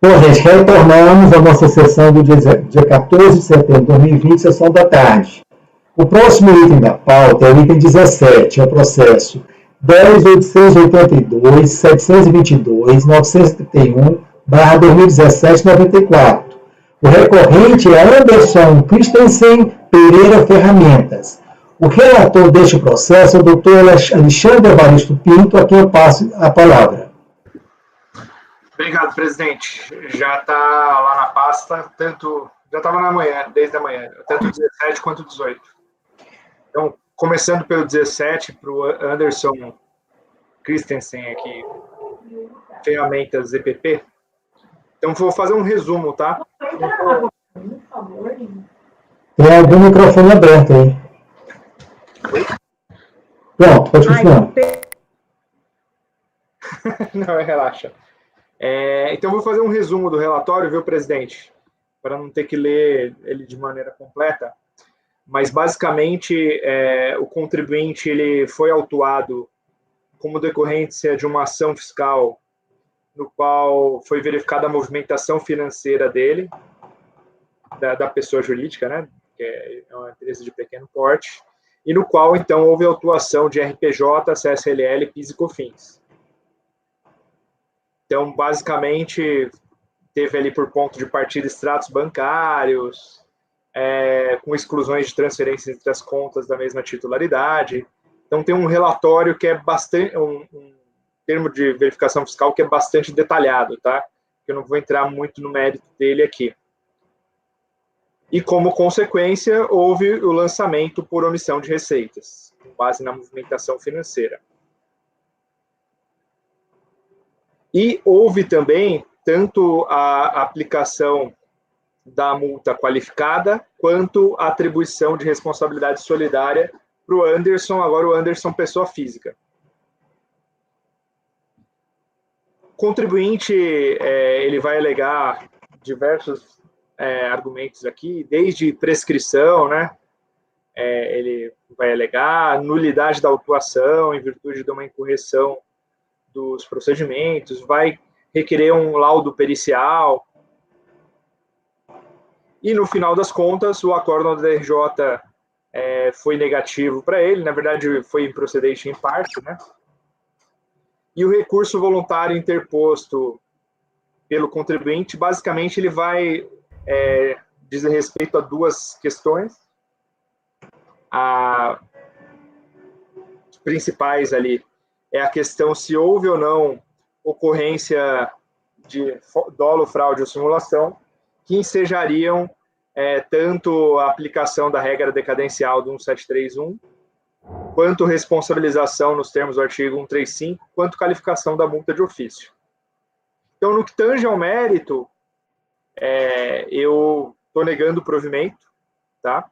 Bom, gente, retornamos à nossa sessão do dia 14 de setembro de 2020, sessão da tarde. O próximo item da pauta é o item 17, é o processo 10.882.722.931/2017-94. O recorrente é Anderson Christensen Pereira Ferramentas. O relator deste processo é o Dr. Alexandre Evaristo Pinto, a quem eu passo a palavra. Obrigado, presidente. Já está lá na pasta, já estava na manhã, desde a manhã, tanto o 17 quanto o 18. Então, começando pelo 17, para o Anderson Christensen aqui, ferramentas EPP. Então, vou fazer um resumo, tá? Tem algum microfone aberto aí. Pronto, pode continuar. Não, relaxa. Então, vou fazer um resumo do relatório, viu, presidente? Para não ter que ler ele de maneira completa. Mas, basicamente, o contribuinte ele foi autuado como decorrência de uma ação fiscal no qual foi verificada a movimentação financeira dele, da pessoa jurídica, né, que é uma empresa de pequeno porte, e no qual, então, houve autuação de RPJ, CSLL, PIS e COFINS. Então, basicamente, teve ali por ponto de partida extratos bancários, com exclusões de transferências entre as contas da mesma titularidade. Então, tem um relatório que é bastante, um termo de verificação fiscal que é bastante detalhado, tá? Eu não vou entrar muito no mérito dele aqui. E, como consequência, houve o lançamento por omissão de receitas, com base na movimentação financeira. E houve também tanto a aplicação da multa qualificada, quanto a atribuição de responsabilidade solidária para o Anderson, agora o Anderson pessoa física. O contribuinte ele vai alegar diversos argumentos aqui, desde prescrição, né? Ele vai alegar nulidade da autuação em virtude de uma incorreção dos procedimentos, vai requerer um laudo pericial. E, no final das contas, o acórdão da DRJ foi negativo para ele, na verdade, foi improcedente em parte, né? E o recurso voluntário interposto pelo contribuinte, basicamente, ele vai dizer respeito a duas questões. As principais ali é a questão se houve ou não ocorrência de dolo, fraude ou simulação, que ensejariam tanto a aplicação da regra decadencial do 1731, quanto responsabilização nos termos do artigo 135, quanto qualificação da multa de ofício. Então, no que tange ao mérito, eu estou negando o provimento, tá?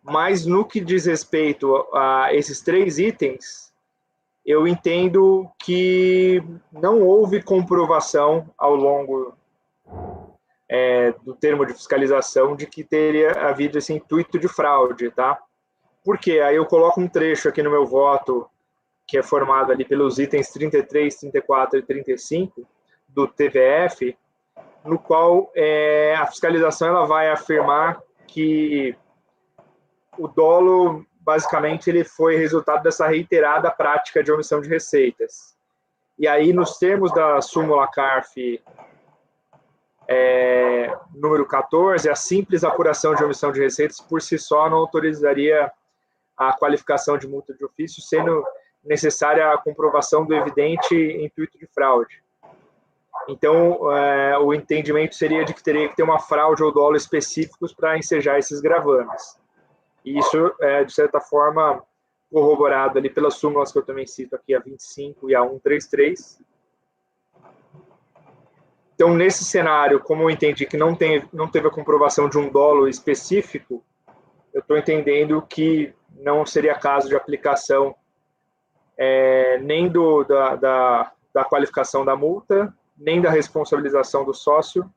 Mas no que diz respeito a esses três itens, eu entendo que não houve comprovação ao longo do termo de fiscalização de que teria havido esse intuito de fraude, tá? Por quê? Aí eu coloco um trecho aqui no meu voto, que é formado ali pelos itens 33, 34 e 35 do TVF, no qual a fiscalização ela vai afirmar que o dolo, basicamente, ele foi resultado dessa reiterada prática de omissão de receitas. E aí, nos termos da súmula CARF número 14, a simples apuração de omissão de receitas por si só não autorizaria a qualificação de multa de ofício, sendo necessária a comprovação do evidente intuito de fraude. Então, o entendimento seria de que teria que ter uma fraude ou dolo específicos para ensejar esses gravames. E isso é, de certa forma, corroborado ali pelas súmulas que eu também cito aqui, a 25 e a 133. Então, nesse cenário, como eu entendi que não teve a comprovação de um dolo específico, eu estou entendendo que não seria caso de aplicação nem da qualificação da multa, nem da responsabilização do sócio,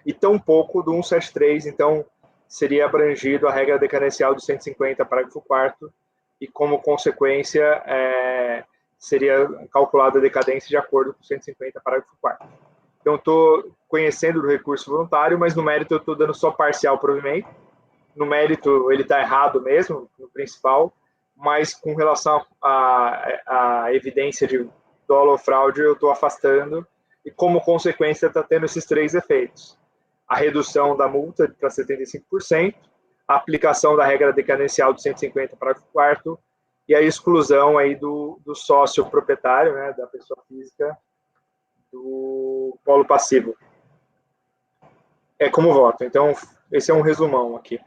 e tampouco do 173, então seria abrangido a regra decadencial do 150, parágrafo 4º, e como consequência seria calculada a decadência de acordo com o 150, parágrafo 4º. Então, estou conhecendo do recurso voluntário, mas no mérito eu estou dando só parcial provimento. No mérito, ele está errado mesmo, no principal, mas com relação à evidência de dolo ou fraude, eu estou afastando, e como consequência está tendo esses 3 efeitos. A redução da multa para 75%, a aplicação da regra decadencial de 150 parágrafo 4º, e a exclusão aí do sócio proprietário, né, da pessoa física, do polo passivo. É como voto. Então, esse é um resumão aqui.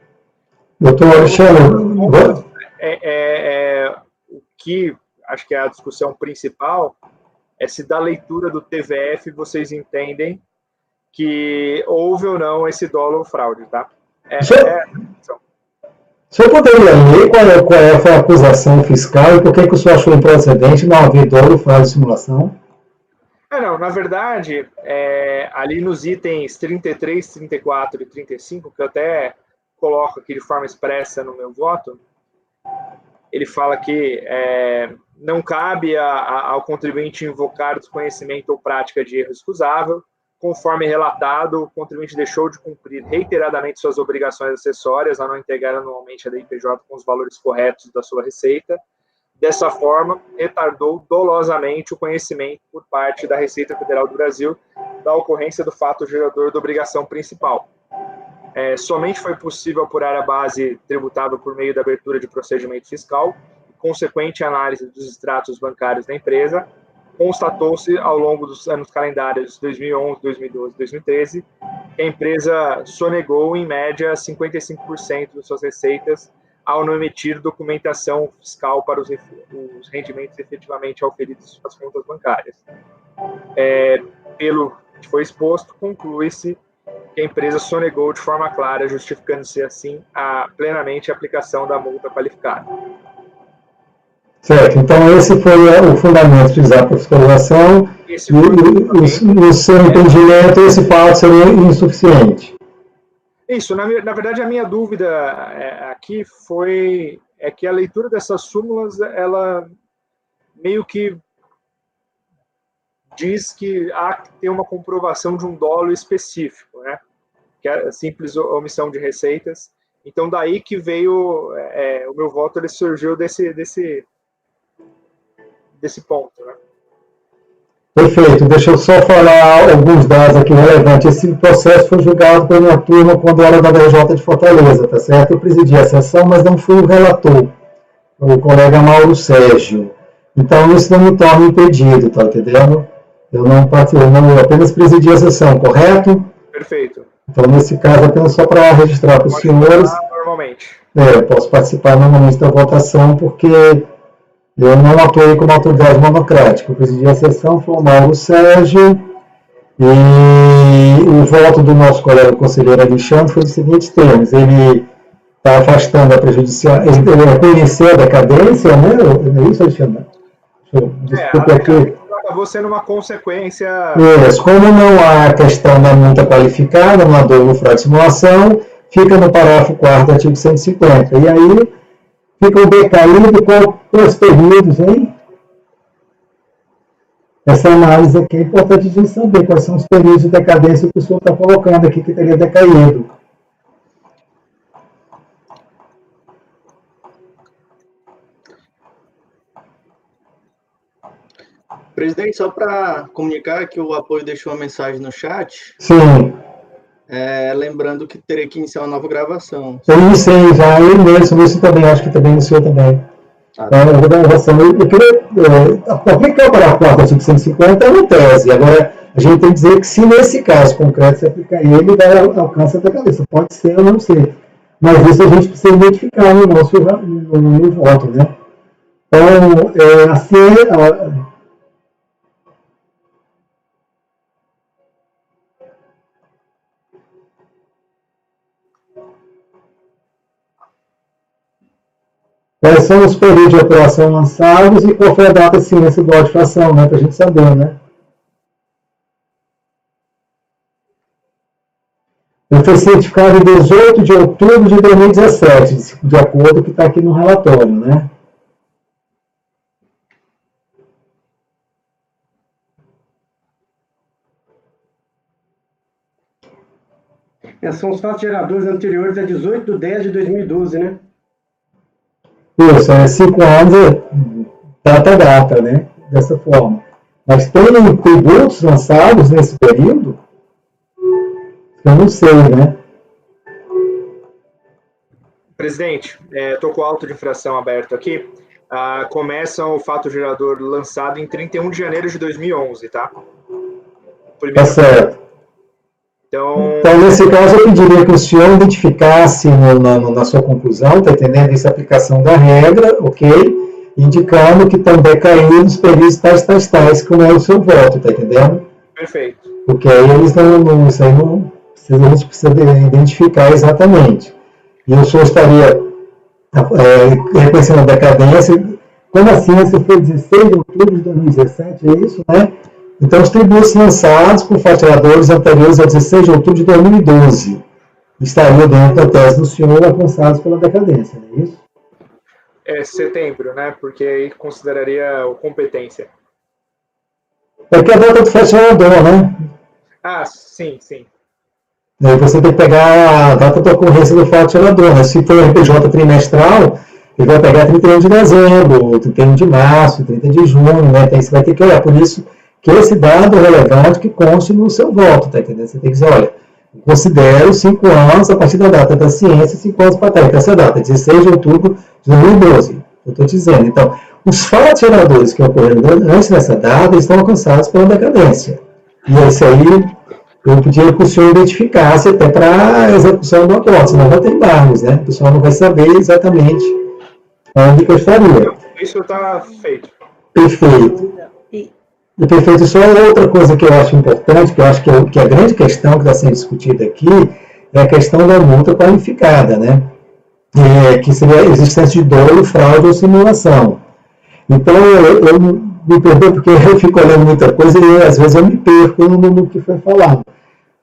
Doutor Alexandre, o que acho que é a discussão principal é se da leitura do TVF vocês entendem que houve ou não esse dolo ou fraude, tá? O senhor poderia ler qual foi a acusação fiscal e por que o senhor achou improcedente não haver dolo, fraude e simulação? Não, na verdade, ali nos itens 33, 34 e 35, que eu até coloco aqui de forma expressa no meu voto, ele fala que não cabe ao contribuinte invocar desconhecimento ou prática de erro excusável. Conforme relatado, o contribuinte deixou de cumprir reiteradamente suas obrigações acessórias a não entregar anualmente a DIPJ com os valores corretos da sua receita. Dessa forma, retardou dolosamente o conhecimento por parte da Receita Federal do Brasil da ocorrência do fato gerador da obrigação principal. Somente foi possível apurar a base tributável por meio da abertura de procedimento fiscal, consequente análise dos extratos bancários da empresa. Constatou-se, ao longo dos anos calendários 2011, 2012 e 2013, que a empresa sonegou, em média, 55% de suas receitas ao não emitir documentação fiscal para os rendimentos efetivamente auferidos às contas bancárias. Pelo que foi exposto, conclui-se que a empresa sonegou de forma clara, justificando-se assim plenamente a aplicação da multa qualificada. Certo, então esse foi o fundamento de utilizar a fiscalização e o seu entendimento, esse fato seria insuficiente. Isso, na verdade a minha dúvida aqui é que a leitura dessas súmulas, ela meio que diz que há que ter uma comprovação de um dolo específico, né? Que é a simples omissão de receitas. Então daí que veio o meu voto, ele surgiu desse ponto, né? Perfeito, deixa eu só falar alguns dados aqui relevantes. Esse processo foi julgado pela minha turma quando era da DJ de Fortaleza, tá certo? Eu presidi a sessão, mas não fui o relator, o colega Mauro Sérgio. Então isso não me torna impedido, tá entendendo? Eu não apenas presidi a sessão, correto? Perfeito. Então nesse caso, apenas só para registrar para os senhores. Normalmente. Eu posso participar normalmente da votação, porque eu não atuei como autoridade monocrática. Eu presidi a sessão, foi o Mauro Sérgio, e o voto do nosso colega conselheiro Alexandre foi dos seguintes termos: ele está afastando a prejudicial, ele reconheceu a decadência, né? Não é isso, Alexandre? Desculpa aqui. Acabou sendo uma consequência. Como não há questão da multa qualificada, não há dolo, fraude e simulação, fica no parágrafo 4º do artigo 150. E aí fica o decaído com os períodos, hein? Essa análise aqui é importante de saber quais são os períodos de decadência que o senhor está colocando aqui que teria decaído. Presidente, só para comunicar que o apoio deixou uma mensagem no chat. Sim. Lembrando que teria que iniciar uma nova gravação. Eu iniciei já, eu mesmo, isso também, acho que também iniciou também. Eu vou dar uma gravação. Eu queria aplicar o parágrafo 4 do artigo 150 é uma tese. Agora, a gente tem que dizer que se nesse caso concreto se aplicar ele, vai alcançar a cabeça. Pode ser ou não ser. Mas isso a gente precisa identificar no nosso no voto, né? Então, assim, quais são os períodos de operação lançados e qual foi a data de ciência do auto de infração, né? Para a gente saber, né? Ele foi certificado em 18 de outubro de 2017, de acordo com o que está aqui no relatório, né? São os fatos geradores anteriores a 18/10/2012, né? Isso, 5 anos, data, né? Dessa forma. Mas tem tributos lançados nesse período? Eu não sei, né? Presidente, estou com o auto de infração aberto aqui. Começa o fato gerador lançado em 31 de janeiro de 2011, tá? Tá certo. Então, nesse caso, eu pediria que o senhor identificasse na sua conclusão, tá entendendo? Essa aplicação da regra, ok? Indicando que estão decaídos períodos tais, como é o seu voto, tá entendendo? Perfeito. Porque aí eles não, isso aí não, a gente precisa identificar exatamente. E o senhor estaria reconhecendo a decadência. Como assim? Você foi 16 de outubro de 2017, é isso, né? Então, os tributos lançados por faturadores anteriores a 16 de outubro de 2012 estariam dentro da tese do senhor alcançados pela decadência, não é isso? Setembro, né? Porque aí consideraria competência. É que a data do faturador, né? Sim. Aí você tem que pegar a data da ocorrência do faturador, né? Se for RPJ trimestral, ele vai pegar 31 de dezembro, 31 de março, 30 de junho, né? Então, você vai ter que olhar. Por isso que esse dado é relevante que conste no seu voto, tá entendendo? Você tem que dizer, olha, considero 5 anos a partir da data da ciência, 5 anos para trás. Então, essa data, 16 de outubro de 2012, eu estou dizendo. Então, os fatos geradores que ocorreram antes dessa data estão alcançados pela decadência. E isso aí, eu pedi que o senhor identificasse até para a execução do acordo, senão vai ter embargos, né? O pessoal não vai saber exatamente onde que eu estaria. Isso está feito. Perfeito. E perfeito, só outra coisa que eu acho importante, que eu acho que a grande questão que está sendo discutida aqui é a questão da multa qualificada, né? Que seria a existência de dolo, fraude ou simulação. Então, eu me perdoe porque eu fico olhando muita coisa e às vezes eu me perco no que foi falado.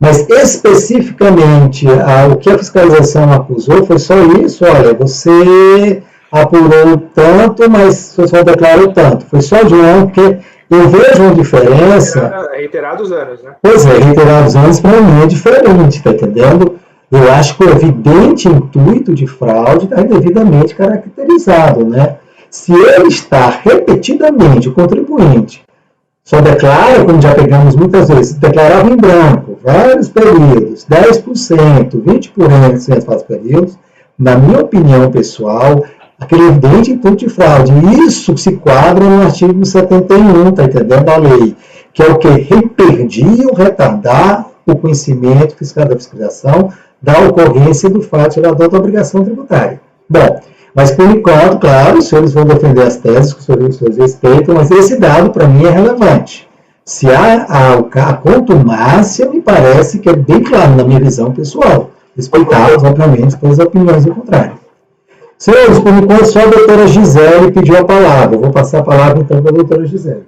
Mas especificamente, o que a fiscalização acusou foi só isso, olha, você apurou tanto, mas você só declarou tanto. Foi só de um ano, porque eu vejo uma diferença. Reiterados anos, né? Pois é, reiterados anos para mim é diferente, tá entendendo? Eu acho que o evidente intuito de fraude está devidamente caracterizado, né? Se ele está repetidamente, o contribuinte só declara, como já pegamos muitas vezes, declarava em branco, vários períodos, 10%, 20% faz períodos, na minha opinião pessoal, aquele evidente intuito de fraude, isso se quadra no artigo 71, tá entendendo, da lei, que é o que? Reperdir ou retardar o conhecimento fiscal da fiscalização da ocorrência do fato gerador da obrigação tributária. Bom, mas por enquanto, claro, os senhores vão defender as teses que os senhores respeitam, mas esse dado para mim é relevante. Se a contumácia, me parece que é bem claro na minha visão pessoal, respeitadas, obviamente, pelas opiniões do contrário. Senhores, por enquanto, só a doutora Gisele pediu a palavra. Eu vou passar a palavra, então, para a doutora Gisele.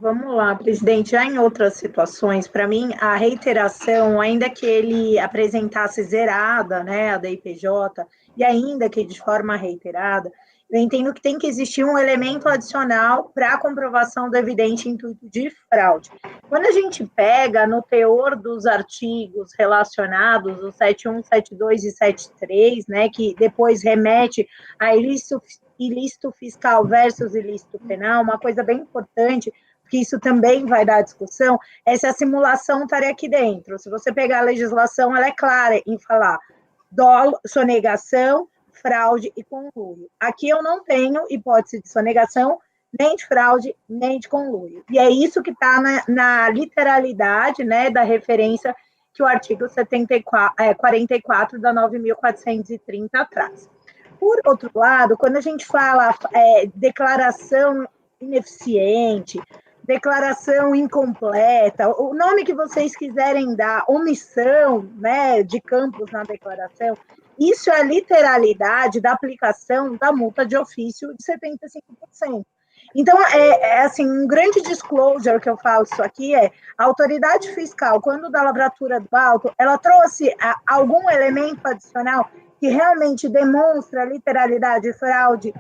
Vamos lá, presidente. Já em outras situações, para mim, a reiteração, ainda que ele apresentasse zerada, né, a da IPJ, e ainda que de forma reiterada, eu entendo que tem que existir um elemento adicional para a comprovação do evidente intuito de fraude. Quando a gente pega no teor dos artigos relacionados, os 71, 72 e 73, né, que depois remete a ilícito fiscal versus ilícito penal, uma coisa bem importante, que isso também vai dar discussão, é se a simulação estaria aqui dentro. Se você pegar a legislação, ela é clara em falar dolo, sonegação, fraude e conluio. Aqui eu não tenho hipótese de sonegação, nem de fraude, nem de conluio. E é isso que está na literalidade, né, da referência que o artigo 44 da 9.430 traz. Por outro lado, quando a gente fala declaração ineficiente, declaração incompleta, o nome que vocês quiserem dar, omissão, né, de campos na declaração, isso é a literalidade da aplicação da multa de ofício de 75%. Então, assim, um grande disclosure que eu faço aqui a autoridade fiscal, quando da lavratura do alto, ela trouxe algum elemento adicional que realmente demonstra a literalidade, fraude,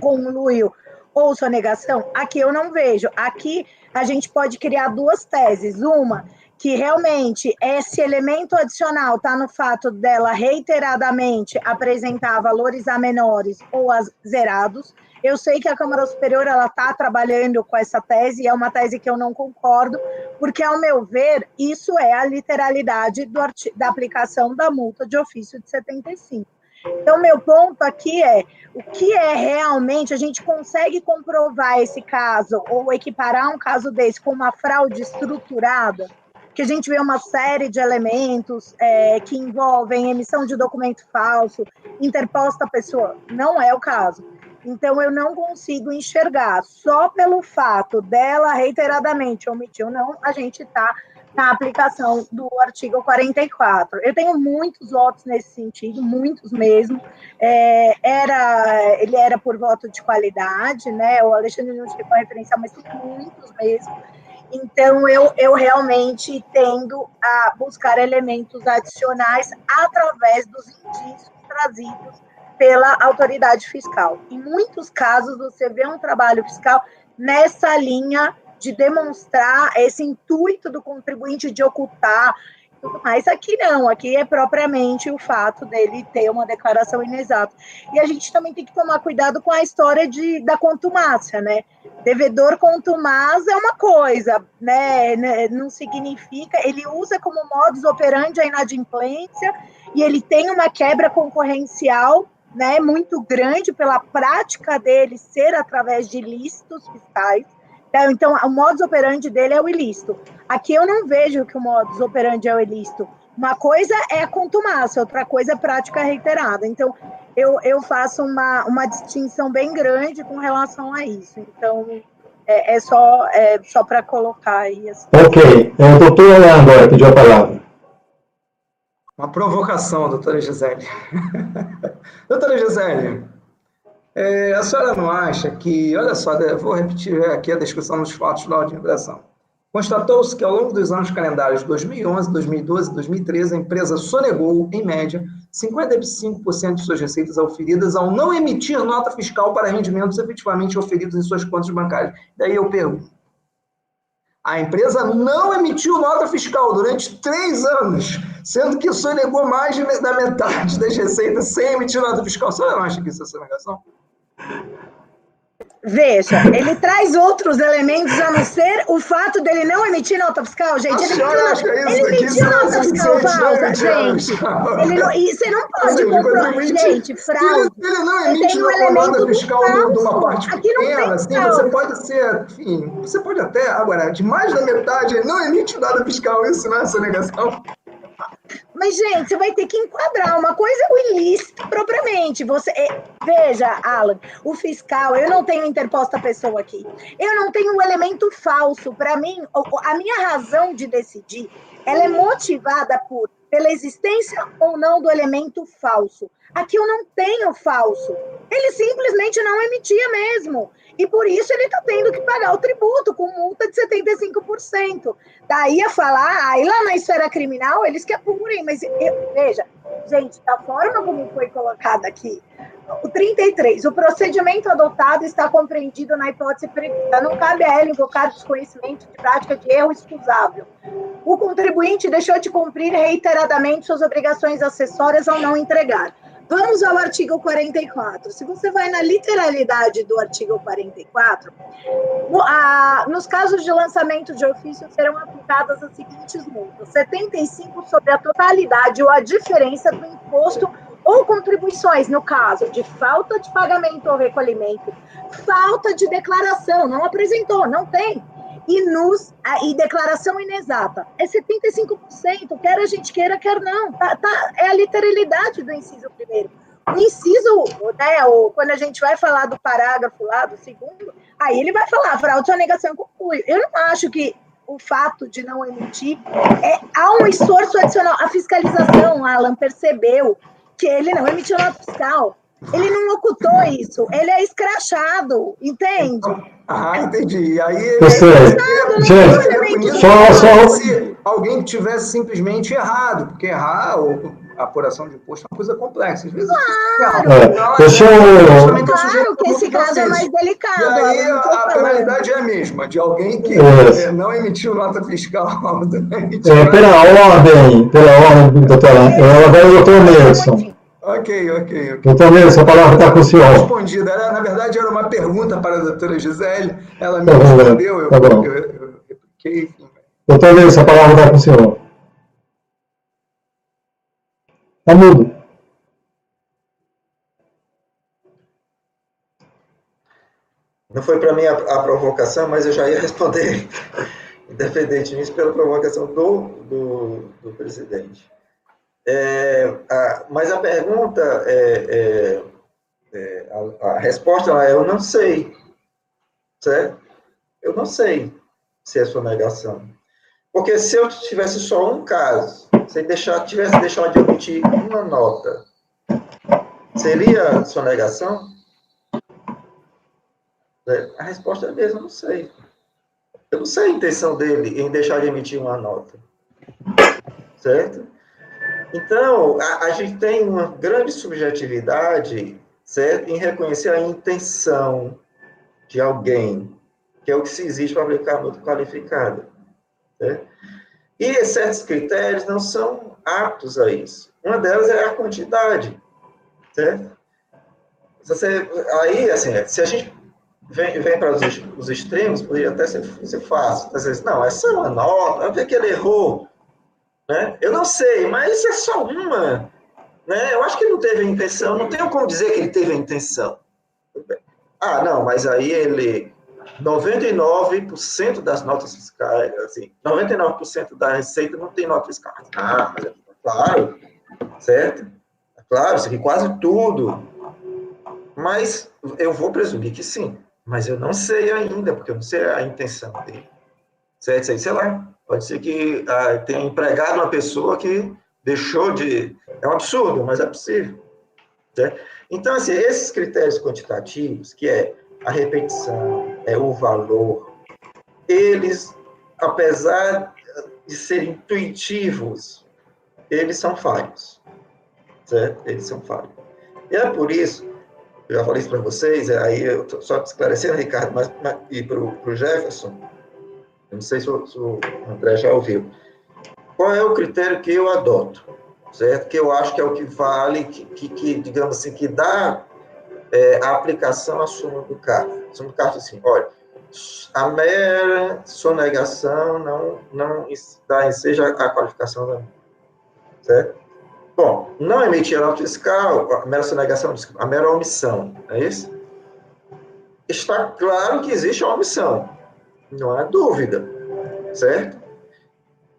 conluio ou sonegação? Aqui eu não vejo. Aqui a gente pode criar duas teses. Uma, que realmente esse elemento adicional está no fato dela reiteradamente apresentar valores a menores ou a zerados. Eu sei que a Câmara Superior está trabalhando com essa tese, e é uma tese que eu não concordo, porque, ao meu ver, isso é a literalidade da aplicação da multa de ofício de 75. Então, meu ponto aqui é, o que é realmente, a gente consegue comprovar esse caso, ou equiparar um caso desse com uma fraude estruturada, que a gente vê uma série de elementos que envolvem emissão de documento falso, interposta à pessoa, não é o caso. Então, eu não consigo enxergar, só pelo fato dela reiteradamente omitir ou não, a gente está na aplicação do artigo 44. Eu tenho muitos votos nesse sentido, muitos mesmo. Ele era por voto de qualidade, né? O Alexandre não chegou a referenciar, mas tem muitos mesmo. Então, eu realmente tendo a buscar elementos adicionais através dos indícios trazidos pela autoridade fiscal. Em muitos casos, você vê um trabalho fiscal nessa linha de demonstrar esse intuito do contribuinte de ocultar tudo mais. Aqui não, aqui é propriamente o fato dele ter uma declaração inexata. E a gente também tem que tomar cuidado com a história da contumácia, né? Devedor contumaz é uma coisa, né? Não significa, ele usa como modus operandi a inadimplência e ele tem uma quebra concorrencial, né, muito grande pela prática dele ser através de ilícitos fiscais. Então, o modus operandi dele é o ilícito. Aqui eu não vejo que o modus operandi é o ilícito. Uma coisa é a contumácia, outra coisa é prática reiterada. Então, eu faço uma distinção bem grande com relação a isso. Então, é só para colocar aí. Assim. Ok. O doutor Alain agora pediu a palavra. Uma provocação, doutora Gisele. Doutora Gisele, a senhora não acha que, olha só, vou repetir aqui a descrição dos fatos da ordem de infração. Constatou-se que ao longo dos anos calendários de 2011, 2012 e 2013, a empresa sonegou, em média, 55% de suas receitas auferidas ao não emitir nota fiscal para rendimentos efetivamente auferidos em suas contas bancárias. Daí eu pergunto, a empresa não emitiu nota fiscal durante 3 anos, sendo que sonegou mais da metade das receitas sem emitir nota fiscal. Você não acha que isso é sonegação? Veja, ele traz outros elementos a não ser o fato dele não emitir nota fiscal, gente. Ele emitiu nota fiscal falsa, gente. E você não pode comprovar, gente, fraude. Ele não emite nota fiscal de uma parte pequena, assim, você pode ser, enfim, você pode até, agora, de mais da metade, ele não emite nota fiscal, isso não é sonegação? Mas, gente, você vai ter que enquadrar. Uma coisa é o ilícito propriamente. Veja, Alan, o fiscal, eu não tenho interposta pessoa aqui. Eu não tenho um elemento falso. Para mim, a minha razão de decidir, ela é motivada pela existência ou não do elemento falso. Aqui eu não tenho falso. Ele simplesmente não emitia mesmo. E por isso ele está tendo que pagar o tributo com multa de 75%. Daí a falar, aí lá na esfera criminal, eles que apurem. Mas veja, gente, da forma como foi colocado aqui, o 33, o procedimento adotado está compreendido na hipótese prevista. Não cabe a ela invocar desconhecimento de prática de erro excusável. O contribuinte deixou de cumprir reiteradamente suas obrigações acessórias ao não entregar. Vamos ao artigo 44. Se você vai na literalidade do artigo 44, nos casos de lançamento de ofício serão aplicadas as seguintes multas: 75 sobre a totalidade ou a diferença do imposto ou contribuições, no caso de falta de pagamento ou recolhimento, falta de declaração, não apresentou, não tem, e declaração inexata. É 75%, quer a gente queira, quer não. É a literalidade do inciso primeiro. O inciso, né, quando a gente vai falar do parágrafo lá, do segundo, aí ele vai falar fraude, sonegação e conclui. Eu não acho que o fato de não emitir, há um esforço adicional. A fiscalização, Alan, percebeu que ele não emitiu nota fiscal. Ele não ocultou isso, ele é escrachado, entende? Entendi. Aí gente, se alguém tivesse simplesmente errado, porque errar, a apuração de imposto é uma coisa complexa. Às vezes, Deixa eu... Claro que esse caso é mais delicado. E aí eu não tô a falando. penalidade é a mesma, de alguém que Isso. não emitiu nota fiscal. Pela ordem, doutora, agora é o doutor Nelson. Ok. Doutor Nelson, a palavra está com o senhor. Respondida. Na verdade, era uma pergunta para a doutora Gisele, ela me respondeu, eu repliquei, enfim. Doutor Nelson, a palavra está com o senhor. Está mudo. Não foi para mim a provocação, mas eu já ia responder, independentemente pela provocação do presidente. Mas a pergunta, a resposta é: eu não sei, certo? Eu não sei se é sonegação. Porque se eu tivesse só um caso, se tivesse deixado de emitir uma nota, seria sonegação? A resposta é mesmo, eu não sei. Eu não sei a intenção dele em deixar de emitir uma nota. Certo? Então, a gente tem uma grande subjetividade, certo? Em reconhecer a intenção de alguém, que é o que se exige para aplicar a multa qualificada. Certo? E certos critérios não são aptos a isso. Uma delas é a quantidade. Certo? Aí, assim, se a gente vem para os extremos, poderia até ser fácil. Às vezes, não, essa é uma nota, vai ver que ele errou. Né? Eu não sei, mas isso é só uma. Né? Eu acho que ele não teve a intenção, não tenho como dizer que ele teve a intenção. Não, mas aí ele... 99% das notas fiscais, assim, 99% da receita não tem nota fiscal. Mas claro, certo? Claro, isso aqui quase tudo. Mas eu vou presumir que sim. Mas eu não sei ainda, porque eu não sei a intenção dele. Certo? Sei lá. Pode ser que tenha empregado uma pessoa que deixou de... É um absurdo, mas é possível. Certo? Então, assim, esses critérios quantitativos, que é a repetição, o valor, eles, apesar de serem intuitivos, eles são falhos. Certo? Eles são falhos. E é por isso... Eu já falei isso para vocês, aí eu só esclarecendo, Ricardo, e para o Jefferson, eu não sei se o André já ouviu. Qual é o critério que eu adoto? Certo? Que eu acho que é o que vale, que digamos assim, que dá a aplicação à súmula do CARF. A súmula do CARF, assim, olha, a mera sonegação não dá enseja a qualificação da multa. Certo? Bom, não emitir a nota fiscal, a mera sonegação, a mera omissão, é isso? Está claro que existe a omissão, não há dúvida, certo?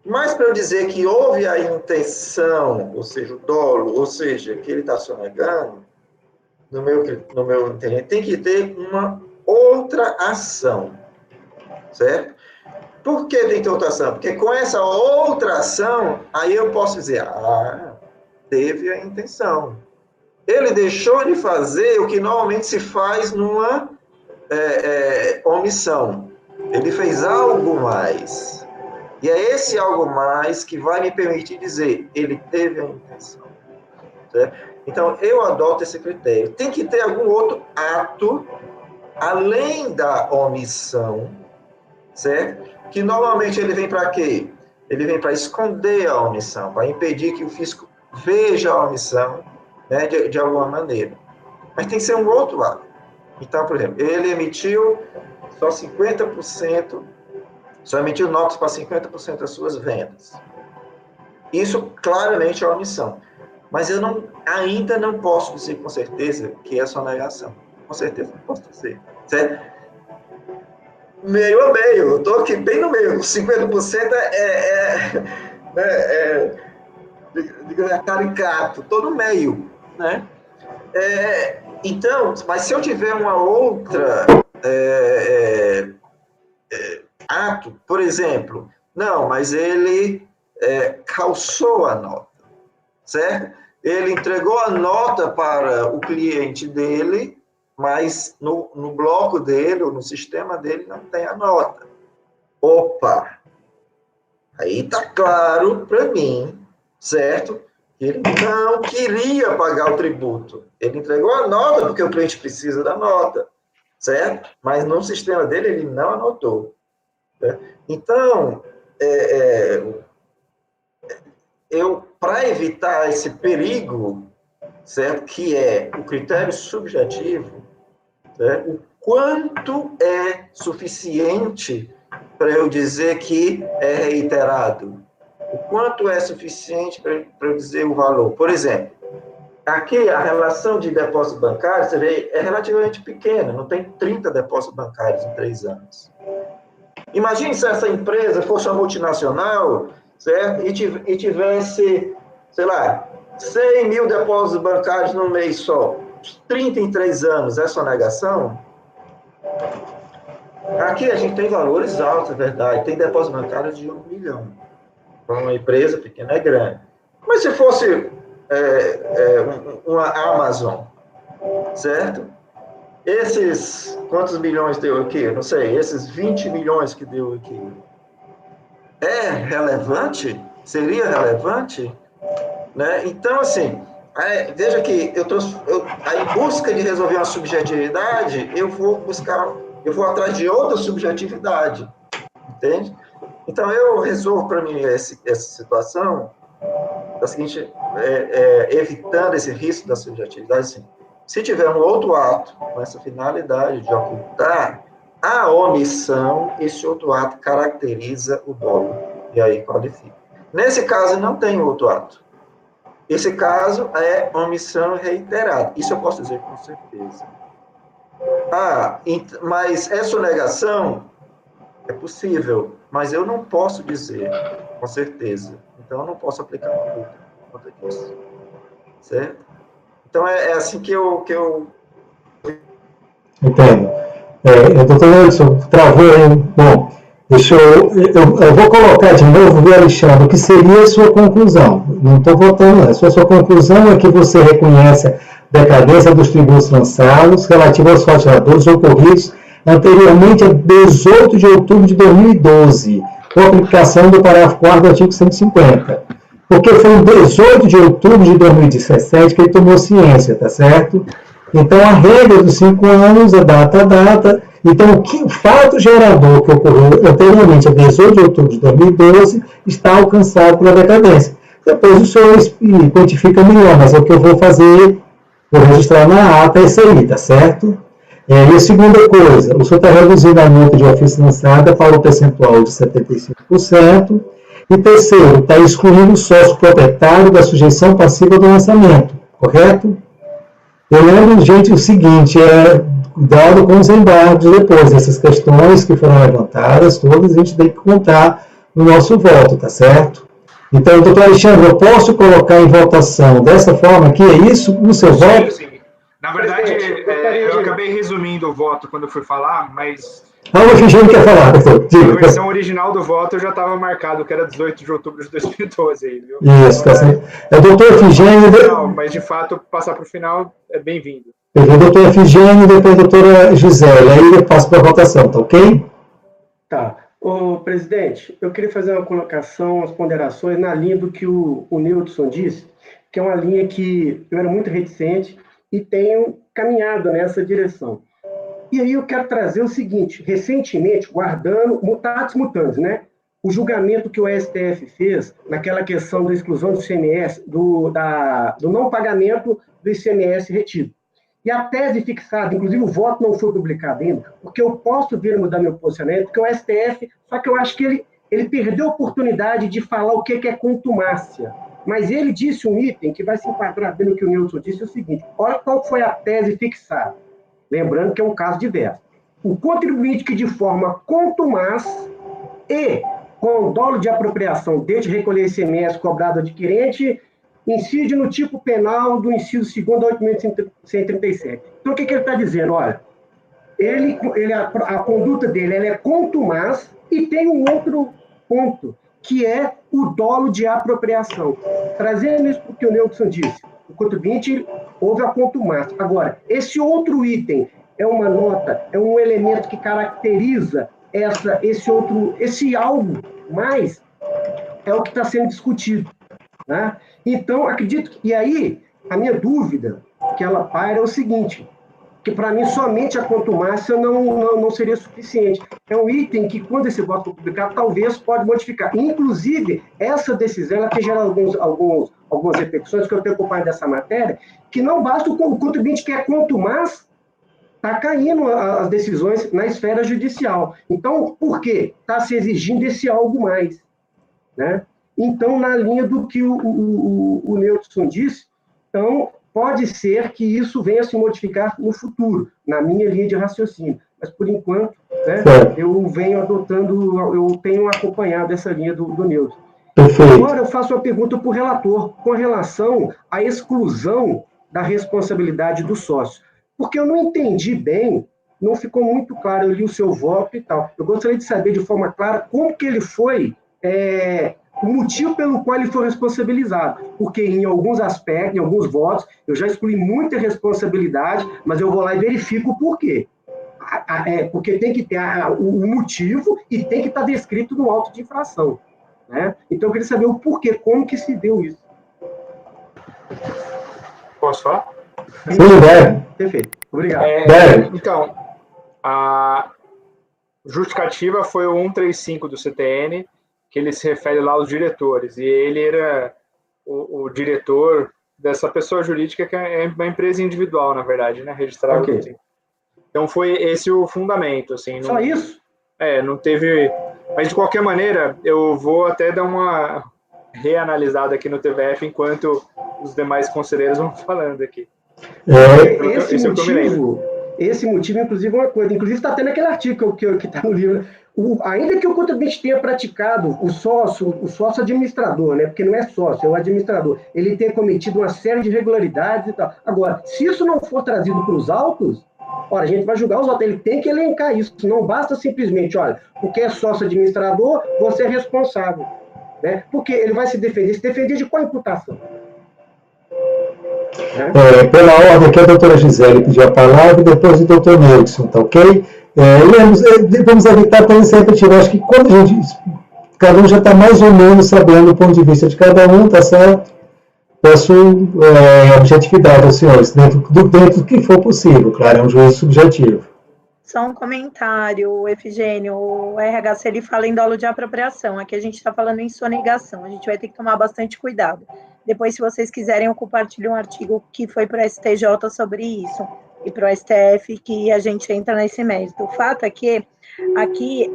Mas para eu dizer que houve a intenção, ou seja, o dolo, ou seja, que ele está sonegando, no meu entendimento, tem que ter uma outra ação, certo? Por que tem que ter outra ação? Porque com essa outra ação, aí eu posso dizer, teve a intenção. Ele deixou de fazer o que normalmente se faz numa omissão. Ele fez algo mais. E é esse algo mais que vai me permitir dizer, ele teve a intenção. Certo? Então, eu adoto esse critério. Tem que ter algum outro ato, além da omissão, certo? Que normalmente ele vem para quê? Ele vem para esconder a omissão, para impedir que o fisco veja a omissão, né, de alguma maneira. Mas tem que ser um outro lado. Então, por exemplo, ele emitiu só 50%, só emitiu notas para 50% das suas vendas. Isso claramente é omissão. Mas eu ainda não posso dizer com certeza que é sonegação. Com certeza não posso dizer. Certo? Meio a meio, eu estou aqui bem no meio. 50% é caricato, estou no meio, né? Então, mas se eu tiver uma outra ato, por exemplo, não, mas ele calçou a nota, certo? Ele entregou a nota para o cliente dele, mas no bloco dele, ou no sistema dele, não tem a nota. Opa! Aí está claro para mim, certo? que ele não queria pagar o tributo. Ele entregou a nota porque o cliente precisa da nota, certo? Mas no sistema dele ele não anotou. Né? Então, para evitar esse perigo, certo? Que é o critério subjetivo, certo? O quanto é suficiente para eu dizer que é reiterado? O quanto é suficiente para eu dizer o valor? Por exemplo, aqui a relação de depósito bancário, você vê, é relativamente pequena, não tem 30 depósitos bancários em 3 anos. Imagine se essa empresa fosse uma multinacional, certo? E tivesse, sei lá, 100 mil depósitos bancários no mês só. 30 em 3 anos, é sonegação? Aqui a gente tem valores altos, é verdade. Tem depósitos bancários de 1 milhão. Para uma empresa pequena é grande. Mas se fosse uma Amazon, certo? Esses, quantos milhões deu aqui? Eu não sei, esses 20 milhões que deu aqui. É relevante? Seria relevante? Né? Então, assim, veja que em busca de resolver uma subjetividade, eu vou atrás de outra subjetividade, entende? Então, eu resolvo para mim essa situação da seguinte, evitando esse risco da subjetividade, assim, se tiver um outro ato com essa finalidade de ocultar a omissão, esse outro ato caracteriza o dolo, e aí qualifica. Nesse caso, não tem outro ato. Esse caso é omissão reiterada. Isso eu posso dizer com certeza. Mas é sonegação? É possível, mas eu não posso dizer com certeza. Então, eu não posso aplicar uma multa por conta disso. Certo? Então, é assim que eu... Entendo. Doutor Edson, travou aí. Bom, eu vou colocar de novo, viu, Alexandre, o que seria a sua conclusão. Não estou votando, não. A sua conclusão é que você reconhece a decadência dos tributos lançados relativos aos faturadores ocorridos anteriormente a 18 de outubro de 2012, com a aplicação do parágrafo 4º do artigo 150. Porque foi em 18 de outubro de 2017 que ele tomou ciência, tá certo? Então, a regra dos 5 anos é data a data. Então, o fato gerador que ocorreu anteriormente a 18 de outubro de 2012 está alcançado pela decadência. Depois o senhor quantifica melhor, mas é o que eu vou fazer, vou registrar na ata isso aí, tá certo? E a segunda coisa, o senhor está reduzindo a multa de ofício lançada para o percentual de 75%. E terceiro, está excluindo o sócio proprietário da sujeição passiva do lançamento, correto? Eu lembro, gente, o seguinte, dado com os embargos depois, essas questões que foram levantadas, todas a gente tem que contar no nosso voto, tá certo? Então, doutor Alexandre, eu posso colocar em votação dessa forma aqui, é isso no seu voto? Sim. Na verdade, eu acabei resumindo o voto quando eu fui falar, mas... O Efigênio quer falar, doutor. A versão original do voto já estava marcado, que era 18 de outubro de 2012, aí, viu? Isso, tá certo. É o doutor Efigênio... Não, mas de fato, passar para o final é bem-vindo. O doutor Efigênio e depois a doutora Gisele. Aí eu passo para a votação, tá ok? Tá. Ô, presidente, eu queria fazer uma colocação, umas ponderações na linha do que o Nilton disse, que é uma linha que eu era muito reticente e tenho caminhado nessa direção. E aí eu quero trazer o seguinte, recentemente, guardando, mutatis mutandis, né? O julgamento que o STF fez naquela questão da exclusão do ICMS, do não pagamento do ICMS retido. E a tese fixada, inclusive o voto não foi publicado ainda, porque eu posso vir mudar meu posicionamento, porque o STF, só que eu acho que ele perdeu a oportunidade de falar o que é contumácia. Mas ele disse um item que vai se enquadrar bem no que o Nilton disse, é o seguinte, olha qual foi a tese fixada. Lembrando que é um caso diverso. O contribuinte que de forma contumaz e com dolo de apropriação deixa de recolher ICMS cobrado do adquirente incide no tipo penal do inciso 2º da 8.137. Então, o que ele está dizendo? Olha, a conduta dele ela é contumaz e tem um outro ponto, que é o dolo de apropriação. Trazendo isso para o que o Nilton disse. O contribuinte houve a contumácia. Agora, esse outro item é uma nota, é um elemento que caracteriza esse algo mais, é o que está sendo discutido. né? Então, acredito que... E aí, a minha dúvida que ela paira é o seguinte, que para mim somente a contumácia não seria suficiente. É um item que, quando esse voto for publicado, talvez pode modificar. Inclusive, essa decisão ela tem gerado algumas repercussões que eu tenho acompanhado dessa matéria, que não basta o contribuinte que é contumaz, está caindo as decisões na esfera judicial. Então, por quê? Está se exigindo esse algo mais, né? Então, na linha do que o Newton disse, então, pode ser que isso venha a se modificar no futuro, na minha linha de raciocínio. Mas, por enquanto, né, eu venho adotando, eu tenho acompanhado essa linha do Newton. Agora eu faço uma pergunta para o relator, com relação à exclusão da responsabilidade do sócio. Porque eu não entendi bem, não ficou muito claro, eu li o seu voto e tal. Eu gostaria de saber de forma clara como que ele foi... o motivo pelo qual ele foi responsabilizado, porque em alguns aspectos, em alguns votos, eu já excluí muita responsabilidade, mas eu vou lá e verifico o porquê. Porque tem que ter o motivo e tem que estar descrito no auto de infração, né? Então eu queria saber o porquê, como que se deu isso. Posso falar? Sim, deve. Perfeito, obrigado. Então, a justificativa foi o 135 do CTN, que ele se refere lá aos diretores, e ele era o diretor dessa pessoa jurídica, que é uma empresa individual, na verdade, né, registrada. Okay. Então foi esse o fundamento, assim. Só isso? Não teve... Mas, de qualquer maneira, eu vou até dar uma reanalisada aqui no TVF, enquanto os demais conselheiros vão falando aqui. Esse motivo, inclusive, é uma coisa. Inclusive, está tendo aquele artigo que está no livro. Ainda que o contribuinte tenha praticado o sócio administrador, né? Porque não é sócio, é o administrador, ele tenha cometido uma série de irregularidades e tal. Agora, se isso não for trazido para os autos, olha, a gente vai julgar os autos, ele tem que elencar isso. Não basta simplesmente, olha, porque é sócio administrador, você é responsável, né? Porque ele vai se defender de qual imputação? Pela ordem aqui, a doutora Gisele pediu a palavra e depois o doutor Nilson, tá ok? Vamos evitar para se repetir. Eu acho que quando cada um já está mais ou menos sabendo o ponto de vista de cada um, tá certo? Peço objetividade aos senhores, dentro do que for possível, claro, é um juízo subjetivo. Só um comentário, Efigênio, o RHC ele fala em dolo de apropriação, aqui a gente está falando em sonegação, a gente vai ter que tomar bastante cuidado. Depois, se vocês quiserem, eu compartilho um artigo que foi para o STJ sobre isso, e para o STF, que a gente entra nesse mérito. O fato é que, aqui,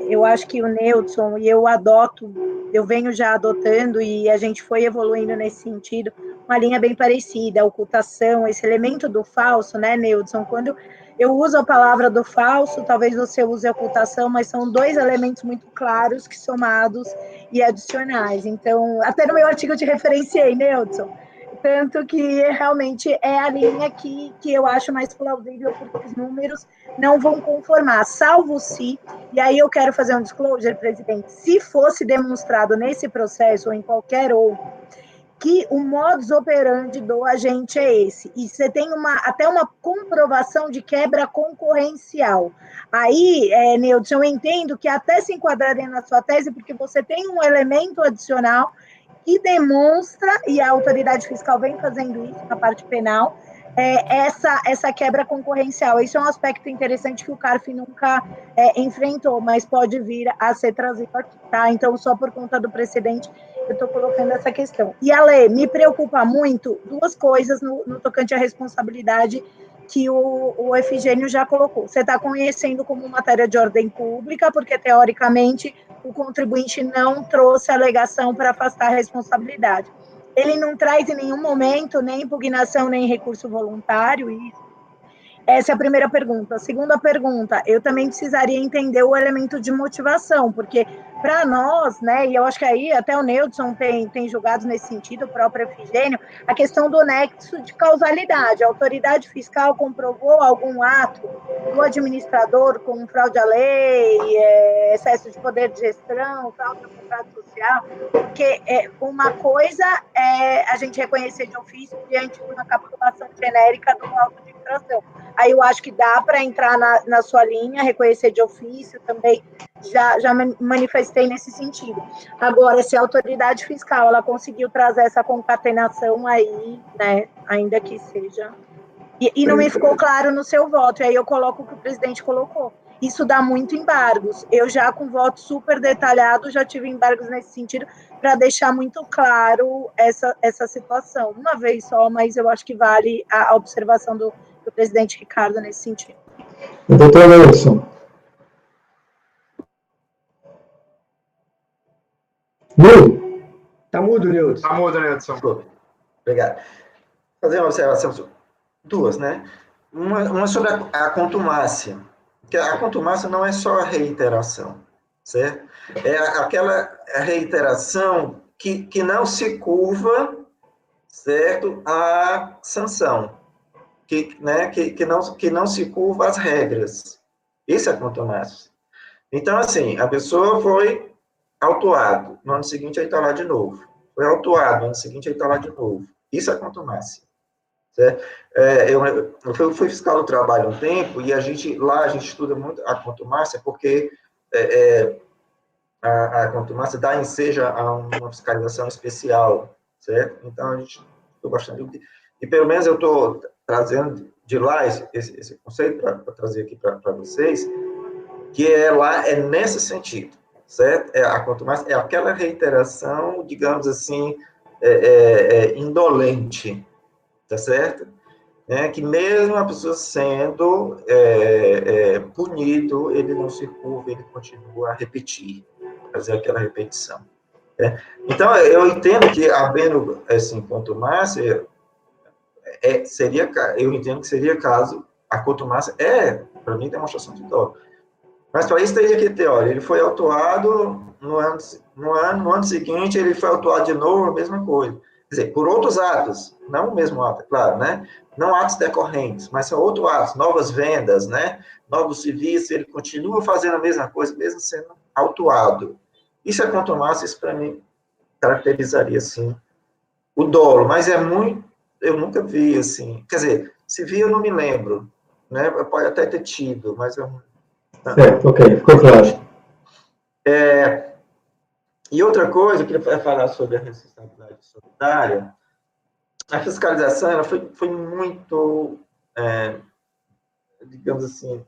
eu acho que o Newton, e eu venho já adotando, e a gente foi evoluindo nesse sentido, uma linha bem parecida, a ocultação, esse elemento do falso, né, Newton? Quando eu uso a palavra do falso, talvez você use a ocultação, mas são dois elementos muito claros que somados e adicionais. Então, até no meu artigo eu te referenciei, Newton. Tanto que realmente é a linha que eu acho mais plausível, porque os números não vão conformar, salvo se, e aí eu quero fazer um disclosure, presidente, se fosse demonstrado nesse processo ou em qualquer outro, que o modus operandi do agente é esse, e você tem até uma comprovação de quebra concorrencial. Aí, Nilton, eu entendo que até se enquadraria na sua tese, porque você tem um elemento adicional que demonstra, e a autoridade fiscal vem fazendo isso na parte penal, essa quebra concorrencial. Isso é um aspecto interessante que o CARF nunca enfrentou, mas pode vir a ser trazido aqui, tá? Então, só por conta do precedente, eu estou colocando essa questão. E, Ale, me preocupa muito duas coisas no tocante à responsabilidade que o Efigênio já colocou. Você está conhecendo como matéria de ordem pública, porque, teoricamente, o contribuinte não trouxe alegação para afastar a responsabilidade. Ele não traz em nenhum momento nem impugnação, nem recurso voluntário, isso. Essa é a primeira pergunta. A segunda pergunta, eu também precisaria entender o elemento de motivação, porque para nós, né, e eu acho que aí até o Newton tem julgado nesse sentido, o próprio Efigênio, a questão do nexo de causalidade. A autoridade fiscal comprovou algum ato do administrador com fraude à lei, excesso de poder de gestão, fraude ao contrato social, porque uma coisa é a gente reconhecer de ofício diante de uma capitulação genérica do auto de infração. Aí eu acho que dá para entrar na sua linha, reconhecer de ofício também, já manifestei nesse sentido. Agora, se a autoridade fiscal ela conseguiu trazer essa concatenação aí, né, ainda que seja... E não me ficou claro no seu voto, e aí eu coloco o que o presidente colocou. Isso dá muito embargos. Eu já, com voto super detalhado, já tive embargos nesse sentido, para deixar muito claro essa situação. Uma vez só, mas eu acho que vale a observação do presidente Ricardo nesse sentido. Doutor Wilson. Mudo? Está mudo, Nilton. Está mudo, Nilton. Obrigado. Fazer uma observação, duas, né? Uma sobre a contumácia. Porque a contumácia não é só a reiteração, certo? É aquela reiteração que não se curva, certo, à sanção, que não se curva às regras. Isso é contumácia. Então, assim, a pessoa foi autuado, no ano seguinte aí está lá de novo. Foi autuado, no ano seguinte aí está lá de novo. Isso é contumácia. Certo? Eu fui fiscal do trabalho um tempo e lá a gente estuda muito a contumácia porque a contumácia dá ensejo a uma fiscalização especial, certo? Então a gente estuda bastante. E pelo menos eu estou trazendo de lá esse conceito para trazer aqui para vocês, que lá é nesse sentido, certo? A contumácia é aquela reiteração, digamos assim, indolente, tá certo? Que mesmo a pessoa sendo punido, ele não se curva, ele continua a repetir, fazer aquela repetição. Né? Então, eu entendo que, havendo assim, contumácia, eu entendo que seria caso, a contumácia para mim, demonstração de dolo. Mas para isso teria que ter, olha, ele foi autuado, no ano seguinte ele foi autuado de novo, a mesma coisa. Quer dizer, por outros atos, não o mesmo ato, claro, né? Não atos decorrentes, mas são outros atos, novas vendas, né? Novos serviços, ele continua fazendo a mesma coisa, mesmo sendo autuado. Isso é contumácia, isso para mim caracterizaria, assim, o dolo, mas eu nunca vi, assim, quer dizer, se vi eu não me lembro, né? Pode até ter tido, mas eu... Certo, ok, ficou claro. E outra coisa, eu queria falar sobre a responsabilidade solidária. A fiscalização ela foi muito, digamos assim,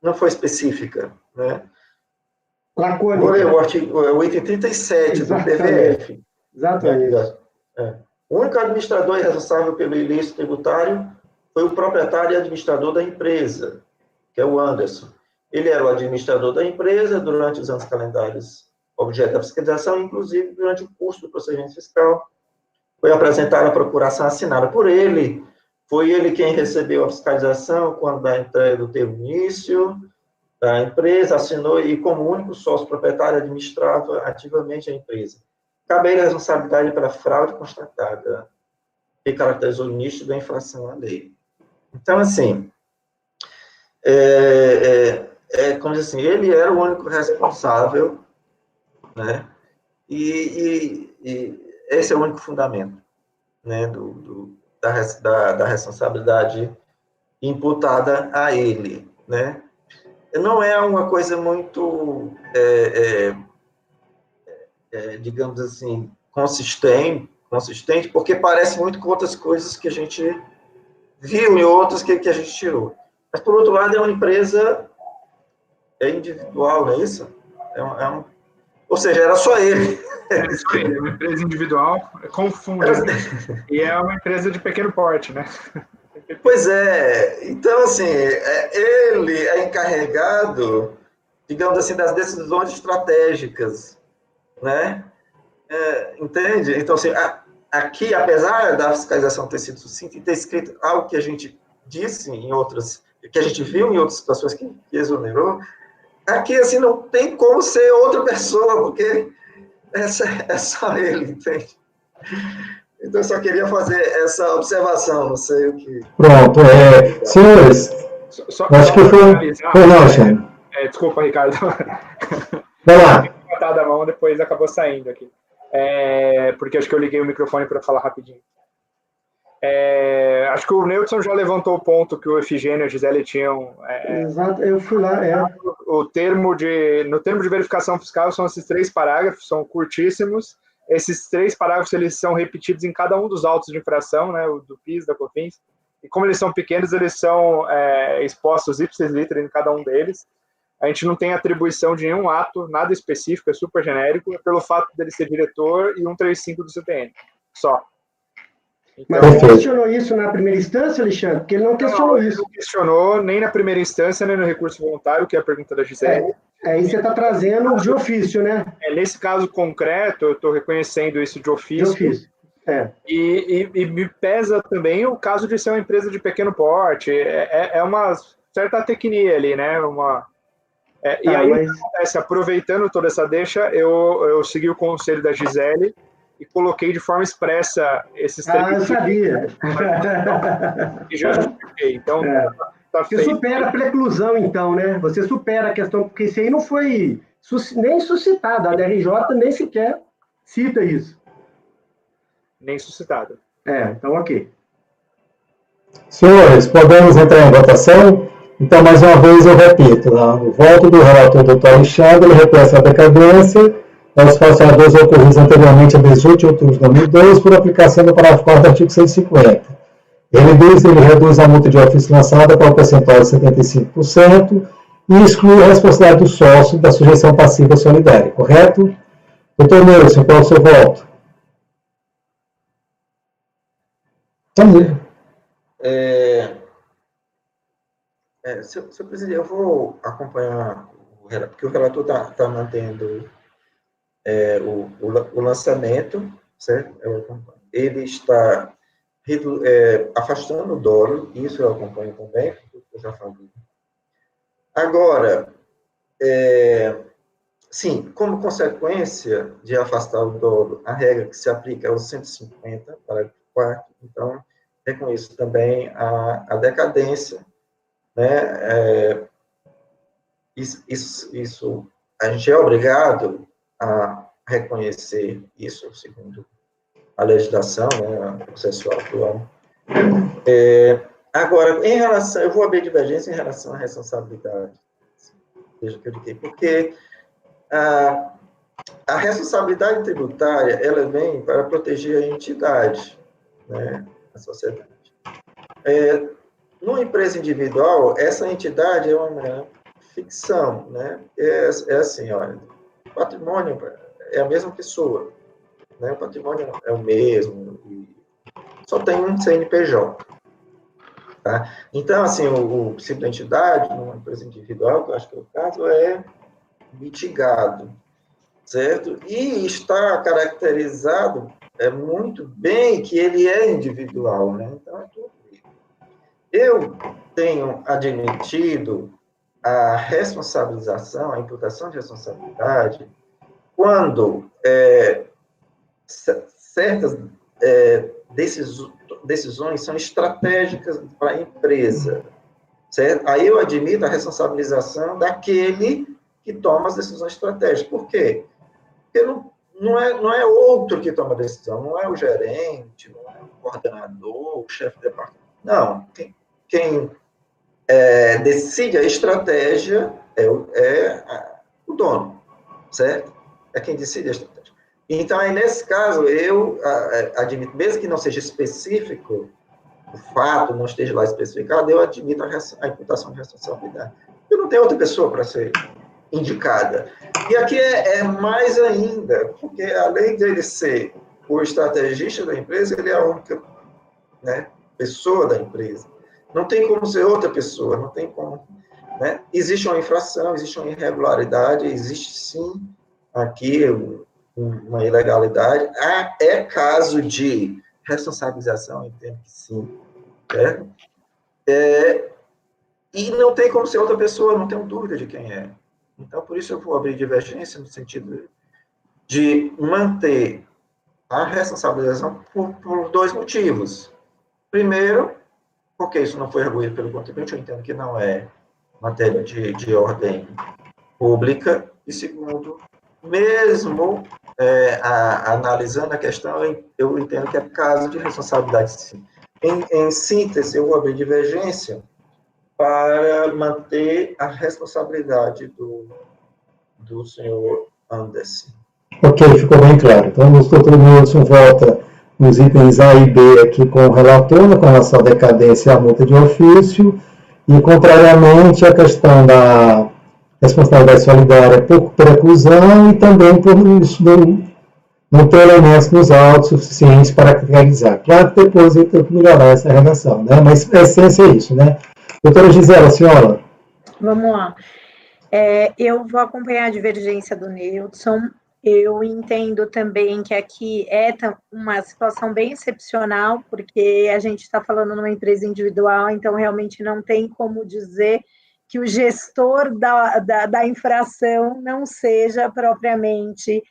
não foi específica, né? Lacônica. Vou ler o item 37 do PVF. Exatamente. Né? O único administrador responsável pelo ilícito tributário foi o proprietário e administrador da empresa, que é o Anderson. Ele era o administrador da empresa durante os anos calendários objeto da fiscalização, inclusive durante o curso do procedimento fiscal. Foi apresentada a procuração assinada por ele, foi ele quem recebeu a fiscalização quando da entrega do termo início da empresa, assinou e, como único sócio proprietário, administrava ativamente a empresa. Cabe a ele a responsabilidade pela fraude constatada, que caracterizou o início da infração à lei. Então, assim, como diz assim, ele era o único responsável, né? E esse é o único fundamento, né, da responsabilidade imputada a ele, né? Não é uma coisa muito, digamos assim, consistente, porque parece muito com outras coisas que a gente viu e outras que a gente tirou. Mas, por outro lado, é uma empresa individual, não é isso? Ou seja, era só ele. É uma empresa individual, confunde. E é uma empresa de pequeno porte, né? Pois é. Então, assim, ele é encarregado, digamos assim, das decisões estratégicas, né? Entende? Então, assim, aqui, apesar da fiscalização ter sido sucinta e ter escrito algo que a gente disse em outras, que a gente viu em outras situações que exonerou, aqui, assim, não tem como ser outra pessoa, porque é só ele, entende? Então, eu só queria fazer essa observação, não sei o que... Pronto, senhores, acho que foi não, desculpa, Ricardo. Vai lá. Botada a mão, depois acabou saindo aqui. Porque acho que eu liguei o microfone para falar rapidinho. Acho que o Neudson já levantou o ponto que o Efigênio e a Gisele tinham. Exato, eu fui lá. No termo de verificação fiscal são esses 3 parágrafos, são curtíssimos. Esses 3 parágrafos eles são repetidos em cada um dos autos de infração, né, o do PIS, da COFINS, e como eles são pequenos, eles são expostos ipsis literis em cada um deles. A gente não tem atribuição de nenhum ato, nada específico, é super genérico, é pelo fato dele ser diretor e 135 do CTN, só. Mas ele questionou isso na primeira instância, Alexandre? Porque ele não questionou isso. Ele não questionou nem na primeira instância, nem no recurso voluntário, que é a pergunta da Gisele. Aí você está trazendo de ofício, né? Nesse caso concreto, eu estou reconhecendo isso de ofício. De ofício, E me pesa também o caso de ser uma empresa de pequeno porte. É uma certa tecnia ali, né? E aí, o que acontece? Aproveitando toda essa deixa, eu segui o conselho da Gisele e coloquei de forma expressa esses 3. Eu sabia. E já justifiquei. Então, tá Você feito. supera a preclusão, então, né? Você supera a questão, porque isso aí não foi nem suscitado. A DRJ nem sequer cita isso. Nem suscitado. Então, ok. Senhores, podemos entrar em votação? Então, mais uma vez, eu repito, o voto do relator Dr. Alexandre, ele reconhece a decadência dos falseadores ocorridos anteriormente a 18 de outubro de 2002 por aplicação do parágrafo 4 do artigo 150. Ele reduz a multa de ofício lançada para o percentual de 75% e exclui a responsabilidade do sócio da sujeição passiva solidária, correto? Doutor Nilson, qual é o seu voto? Senhor presidente, eu vou acompanhar o relator, porque o relator está mantendo o lançamento, certo? Eu acompanho. Ele está afastando o dolo, isso eu acompanho também, eu já falei. Agora, sim, como consequência de afastar o dolo, a regra que se aplica é o 150, parágrafo 4º, então, reconheço também a decadência, né? Isso, a gente é obrigado a reconhecer isso, segundo a legislação, né, processual atual. Agora, em relação, eu vou abrir divergência em relação à responsabilidade, veja que eu digo, porque a responsabilidade tributária, ela vem para proteger a entidade, né, a sociedade. Numa empresa individual, essa entidade é uma ficção, né? É assim, olha, o patrimônio é a mesma pessoa, né? O patrimônio é o mesmo, só tem um CNPJ, tá? Então, assim, o princípio da entidade, numa empresa individual, que eu acho que é o caso, é mitigado, certo? E está caracterizado muito bem que ele é individual, né? Então, é tudo. Eu tenho admitido a responsabilização, a imputação de responsabilidade, quando certas decisões são estratégicas para a empresa, certo? Aí eu admito a responsabilização daquele que toma as decisões estratégicas. Por quê? Porque não é outro que toma a decisão, não é o gerente, não é o coordenador, o chefe de departamento. Não, quem decide a estratégia é o dono, certo? É quem decide a estratégia. Então, aí, nesse caso, eu admito, mesmo que não seja específico, o fato não esteja lá especificado, eu admito a imputação de responsabilidade. Eu não tenho outra pessoa para ser indicada. E aqui é mais ainda, porque além de ele ser o estrategista da empresa, ele é a única, né, pessoa da empresa. Não tem como ser outra pessoa, não tem como, né? Existe uma infração, existe uma irregularidade, existe sim aqui uma ilegalidade. É caso de responsabilização, eu entendo que sim, certo? E não tem como ser outra pessoa, não tenho dúvida de quem é. Então, por isso eu vou abrir divergência no sentido de manter a responsabilização por 2 motivos. Primeiro, porque isso não foi arguído pelo contribuinte, eu entendo que não é matéria de ordem pública. E segundo, mesmo analisando a questão, eu entendo que é caso de responsabilidade, sim. Em síntese, eu vou abrir divergência para manter a responsabilidade do senhor Anderson. Ok, ficou bem claro. Então, o doutor Nilson volta nos itens A e B aqui com o relator, com relação à decadência e à multa de ofício, e, contrariamente, a questão da responsabilidade solidária por preclusão e também por não ter elementos nos autos suficientes para realizar. Claro que depois ele tem que melhorar essa redação, né? Mas a essência é isso, né? Doutora Gisela, senhora. Vamos lá. Eu vou acompanhar a divergência do Nilson. Eu entendo também que aqui é uma situação bem excepcional, porque a gente está falando numa empresa individual, então realmente não tem como dizer que o gestor da infração não seja propriamente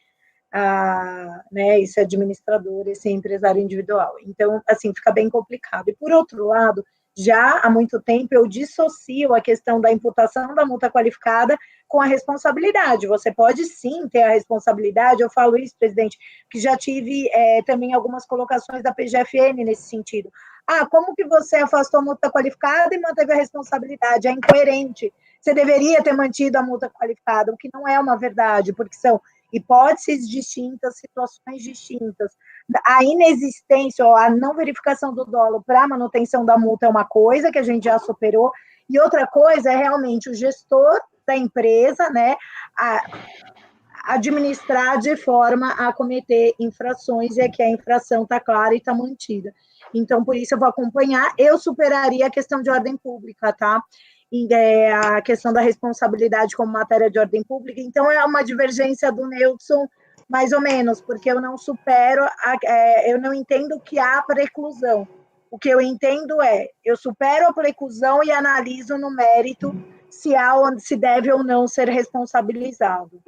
esse administrador, esse empresário individual. Então, assim, fica bem complicado. E, por outro lado, já há muito tempo eu dissocio a questão da imputação da multa qualificada com a responsabilidade. Você pode sim ter a responsabilidade, eu falo isso, presidente, que já tive também algumas colocações da PGFN nesse sentido. Como que você afastou a multa qualificada e manteve a responsabilidade? É incoerente. Você deveria ter mantido a multa qualificada, o que não é uma verdade, porque são hipóteses distintas, situações distintas. A inexistência ou a não verificação do dolo para a manutenção da multa é uma coisa que a gente já superou, e outra coisa é realmente o gestor da empresa, né, administrar de forma a cometer infrações, e é que a infração está clara e está mantida. Então, por isso eu vou acompanhar. Eu superaria a questão de ordem pública, tá? A questão da responsabilidade como matéria de ordem pública. Então, é uma divergência do Nilson, mais ou menos, porque eu não supero, eu não entendo que há preclusão. O que eu entendo eu supero a preclusão e analiso no mérito se deve ou não ser responsabilizado.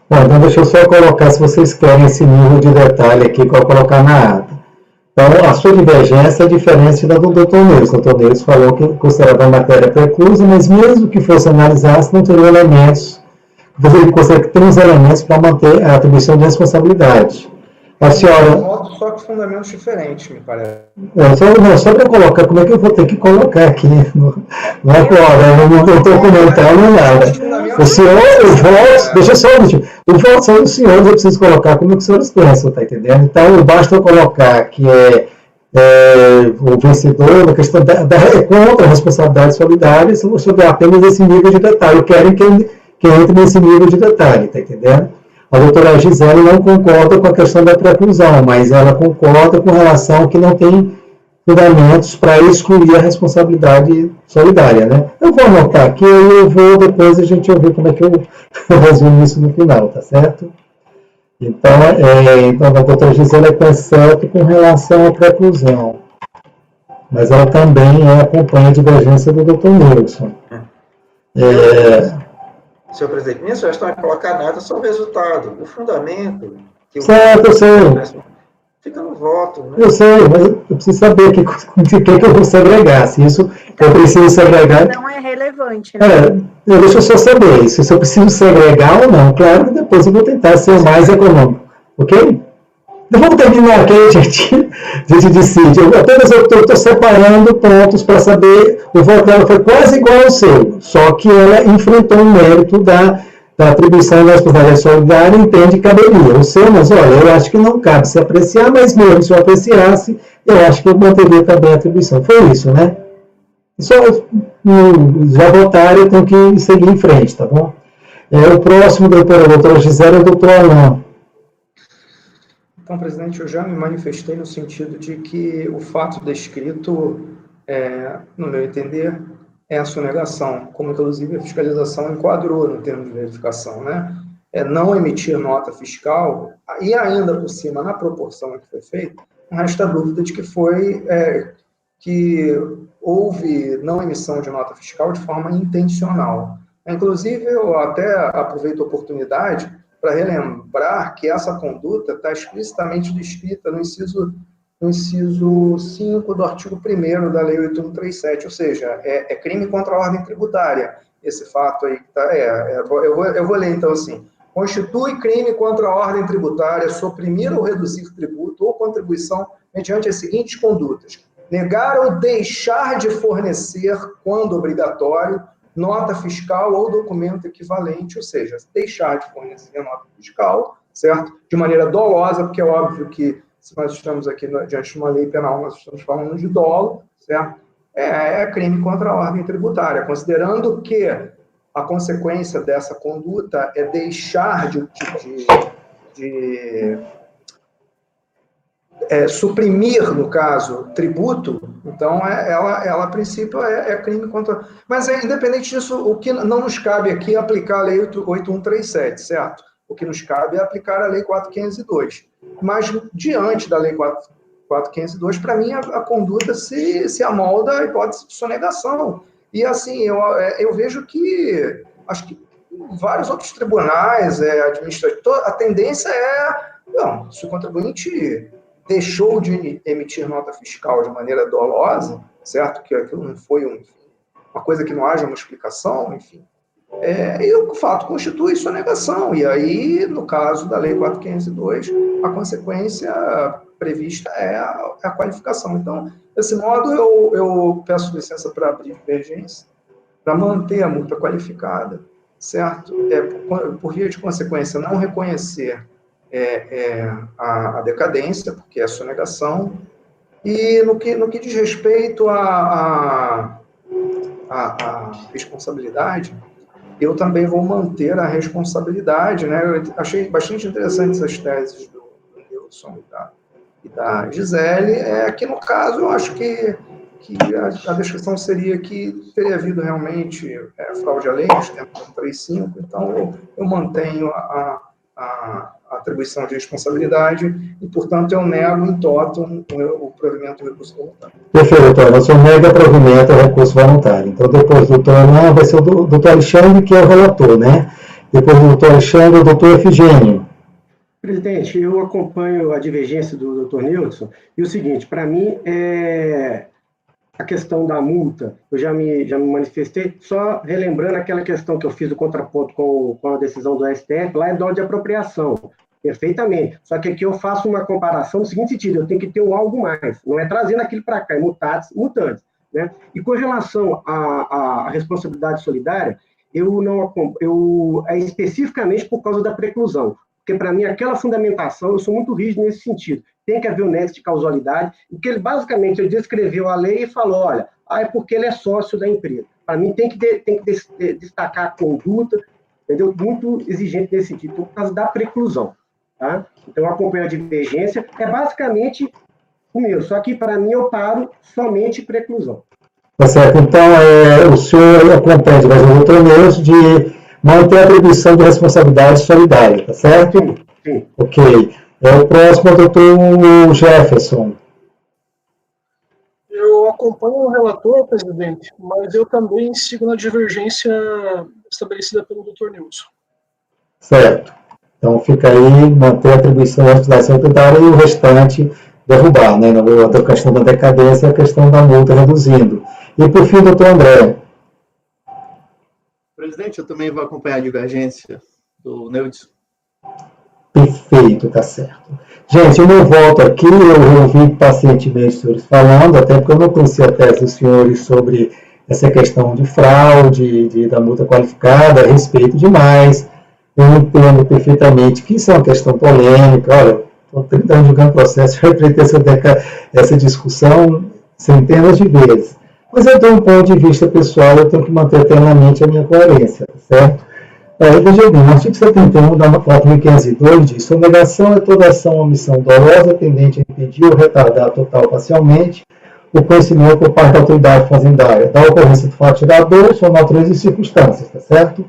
Bom, então deixa eu só colocar, se vocês querem esse nível de detalhe aqui, que eu vou colocar na ata. Então, a sua divergência é diferente da do Dr. Nilson. O Dr. Nilson falou que considerava a matéria preclusa, mas mesmo que fosse analisasse, não teria elementos, ele considera que tem os elementos para manter a atribuição de responsabilidade. A senhora... Só com fundamentos diferentes, me parece. Só para colocar, como é que eu vou ter que colocar aqui? Não é agora, eu não estou comentando nada. O senhor, os votos, deixa só um minutinho, os votos são dos senhores, eu preciso colocar como é que os senhores pensam, tá entendendo? Então, basta eu colocar que o vencedor, na questão contra a responsabilidade solidária, se eu souber apenas esse nível de detalhe. Eu quero que entre nesse nível de detalhe, tá entendendo? A doutora Gisele não concorda com a questão da preclusão, mas ela concorda com relação que não tem fundamentos para excluir a responsabilidade solidária, né? Eu vou anotar aqui e eu vou depois a gente ouvir como é que eu resumo isso no final, tá certo? Então, a doutora Gisele é certo com relação à preclusão, mas ela também acompanha a divergência do doutor Nilson. Senhor presidente, minha sugestão é colocar nada só o resultado. O fundamento... Certo, eu sei. Fica no voto. Né? Eu sei, mas eu preciso saber o que eu vou segregar. Se isso eu preciso segregar... Não é relevante, né? Deixa eu só saber isso. Se eu preciso segregar ou não. Claro que depois eu vou tentar ser o mais econômico. Ok? Então vamos terminar aqui, a gente decide. Apenas eu estou separando pontos para saber. O voto dela foi quase igual ao seu, só que ela enfrentou o mérito da atribuição da responsabilidade solidária e entende que caberia. O seu, mas olha, eu acho que não cabe se apreciar, mas mesmo se eu apreciasse, eu acho que eu manteria também a atribuição. Foi isso, né? Só já votaram, eu tenho que seguir em frente, tá bom? O próximo, doutora Gisele, é o doutor Alain. Então, presidente, eu já me manifestei no sentido de que o fato descrito, no meu entender, é a sonegação, como inclusive a fiscalização enquadrou no termo de verificação, né? Não emitir nota fiscal, e ainda por cima, na proporção que foi feita, não resta dúvida de que houve não emissão de nota fiscal de forma intencional. Inclusive, eu até aproveito a oportunidade para relembrar que essa conduta está explicitamente descrita no inciso 5 do artigo 1º da Lei 8.137, ou seja, é crime contra a ordem tributária, esse fato aí. Eu vou ler, então, assim, constitui crime contra a ordem tributária suprimir ou reduzir tributo ou contribuição mediante as seguintes condutas: negar ou deixar de fornecer, quando obrigatório, nota fiscal ou documento equivalente, ou seja, deixar de fornecer nota fiscal, certo? De maneira dolosa, porque é óbvio que, se nós estamos aqui diante de uma lei penal, nós estamos falando de dolo, certo? É crime contra a ordem tributária, considerando que a consequência dessa conduta é deixar de suprimir, no caso, tributo, então ela a princípio é crime contra... Mas, independente disso, o que não nos cabe aqui é aplicar a Lei 8137, certo? O que nos cabe é aplicar a Lei 4502. Mas, diante da Lei 4502, para mim, a conduta se amolda à hipótese de sonegação. E, assim, eu vejo que, acho que vários outros tribunais administrativos, a tendência não, se o contribuinte deixou de emitir nota fiscal de maneira dolosa, certo? Que aquilo não foi uma coisa que não haja uma explicação, enfim. E o fato constitui sonegação. E aí, no caso da Lei 4502, a consequência prevista é a qualificação. Então, desse modo, eu peço licença para abrir divergência, para manter a multa qualificada, certo? Por via de consequência, não reconhecer a decadência, porque é sonegação, e no que diz respeito à responsabilidade, eu também vou manter a responsabilidade, né? Eu achei bastante interessante essas teses do Nilson e da Gisele, que no caso eu acho que a descrição seria que teria havido realmente fraude à lei, nos tempos 135, então eu mantenho a atribuição de responsabilidade e, portanto, eu nego em totum o provimento do recurso voluntário. Perfeito, doutor. O senhor nega provimento ao recurso voluntário. Então, depois do doutor Alain, vai ser o doutor Alexandre, que é o relator, né? Depois do doutor Alexandre, o doutor Efigênio. Presidente, eu acompanho a divergência do doutor Nilson, e o seguinte, para mim, a questão da multa, eu já me manifestei, só relembrando aquela questão que eu fiz do contraponto com a decisão do STF, lá é dolo de apropriação, perfeitamente. Só que aqui eu faço uma comparação no seguinte sentido, eu tenho que ter um algo mais, não é trazendo aquilo para cá, é mutantes, né? E com relação à responsabilidade solidária, é especificamente por causa da preclusão, porque para mim aquela fundamentação, eu sou muito rígido nesse sentido, tem que haver um nexo de causalidade, porque ele basicamente descreveu a lei e falou, olha, é porque ele é sócio da empresa. Para mim tem que destacar a conduta, entendeu? Muito exigente nesse sentido, por causa da preclusão. Tá? Então eu acompanho a divergência, é basicamente o meu, só que para mim eu paro somente preclusão. Tá certo, então o senhor compreende, mas o doutor Nilson, de manter a atribuição de responsabilidade solidária, tá certo? Sim. Ok. O próximo é o doutor Jefferson. Eu acompanho o relator, presidente, mas eu também sigo na divergência estabelecida pelo doutor Nilson. Certo. Então fica aí, manter a atribuição da responsabilidade solidária e o restante derrubar, né? A questão da decadência e a questão da multa reduzindo. E por fim, doutor André. Presidente, eu também vou acompanhar a divergência do Nilson. Perfeito, tá certo. Gente, eu não volto aqui, eu ouvi pacientemente os senhores falando, até porque eu não conhecia a tese dos senhores sobre essa questão de fraude, da multa qualificada, respeito demais. Eu entendo perfeitamente que isso é uma questão polêmica. Olha, estou 30 anos jogando processo, já enfrentei essa discussão centenas de vezes. Mas eu tenho um ponto de vista pessoal, eu tenho que manter eternamente a minha coerência, certo? Veja bem, o artigo 71 da 4.502 diz: sonegação é toda ação ou omissão dolosa tendente a impedir ou retardar total ou parcialmente o conhecimento por parte da autoridade fazendária da ocorrência do fato tirador, sua natureza e circunstâncias, tá certo?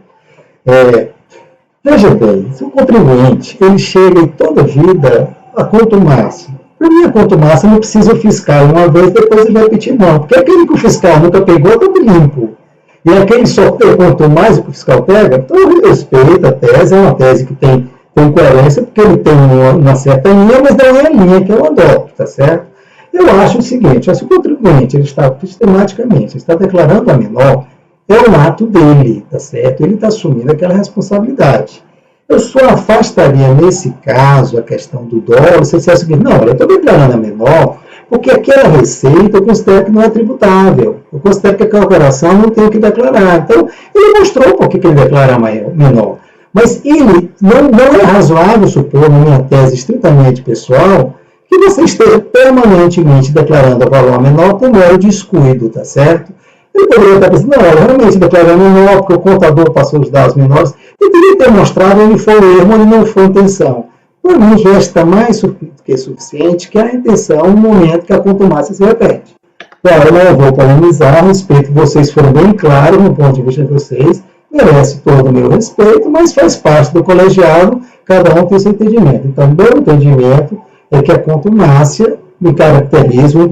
Veja bem, se o contribuinte ele chega em toda a vida a contumaz, para mim a contumaz não precisa o fiscal uma vez, depois ele vai repetir não, porque aquele que o fiscal nunca pegou está limpo. E aquele só quanto mais o fiscal pega, então eu respeito a tese, é uma tese que tem coerência, porque ele tem uma certa linha, mas não é a linha que eu adopto, tá certo? Eu acho o seguinte, se o contribuinte ele está sistematicamente, ele está declarando a menor, é um ato dele, tá certo? Ele está assumindo aquela responsabilidade. Eu só afastaria, nesse caso, a questão do dolo, se dissesse o seguinte, não, eu estou declarando a menor, porque aquela receita eu considero que não é tributável. Eu considero que aquela operação não tem que declarar. Então, ele mostrou por que ele declara menor. Mas ele não é razoável supor, na minha tese estritamente pessoal, que você esteja permanentemente declarando a valor menor por mero descuido, tá certo? Ele poderia estar pensando, não, eu realmente declarei menor porque o contador passou os dados menores. Ele teria ter mostrado onde foi o erro, onde não foi a intenção. Para mim, já está mais do que suficiente que a intenção no momento que a contumácia se repete. Claro, eu não vou polemizar a respeito, vocês foram bem claros no ponto de vista de vocês, merece todo o meu respeito, mas faz parte do colegiado, cada um tem seu entendimento. Então, meu entendimento é que a contumácia me caracteriza o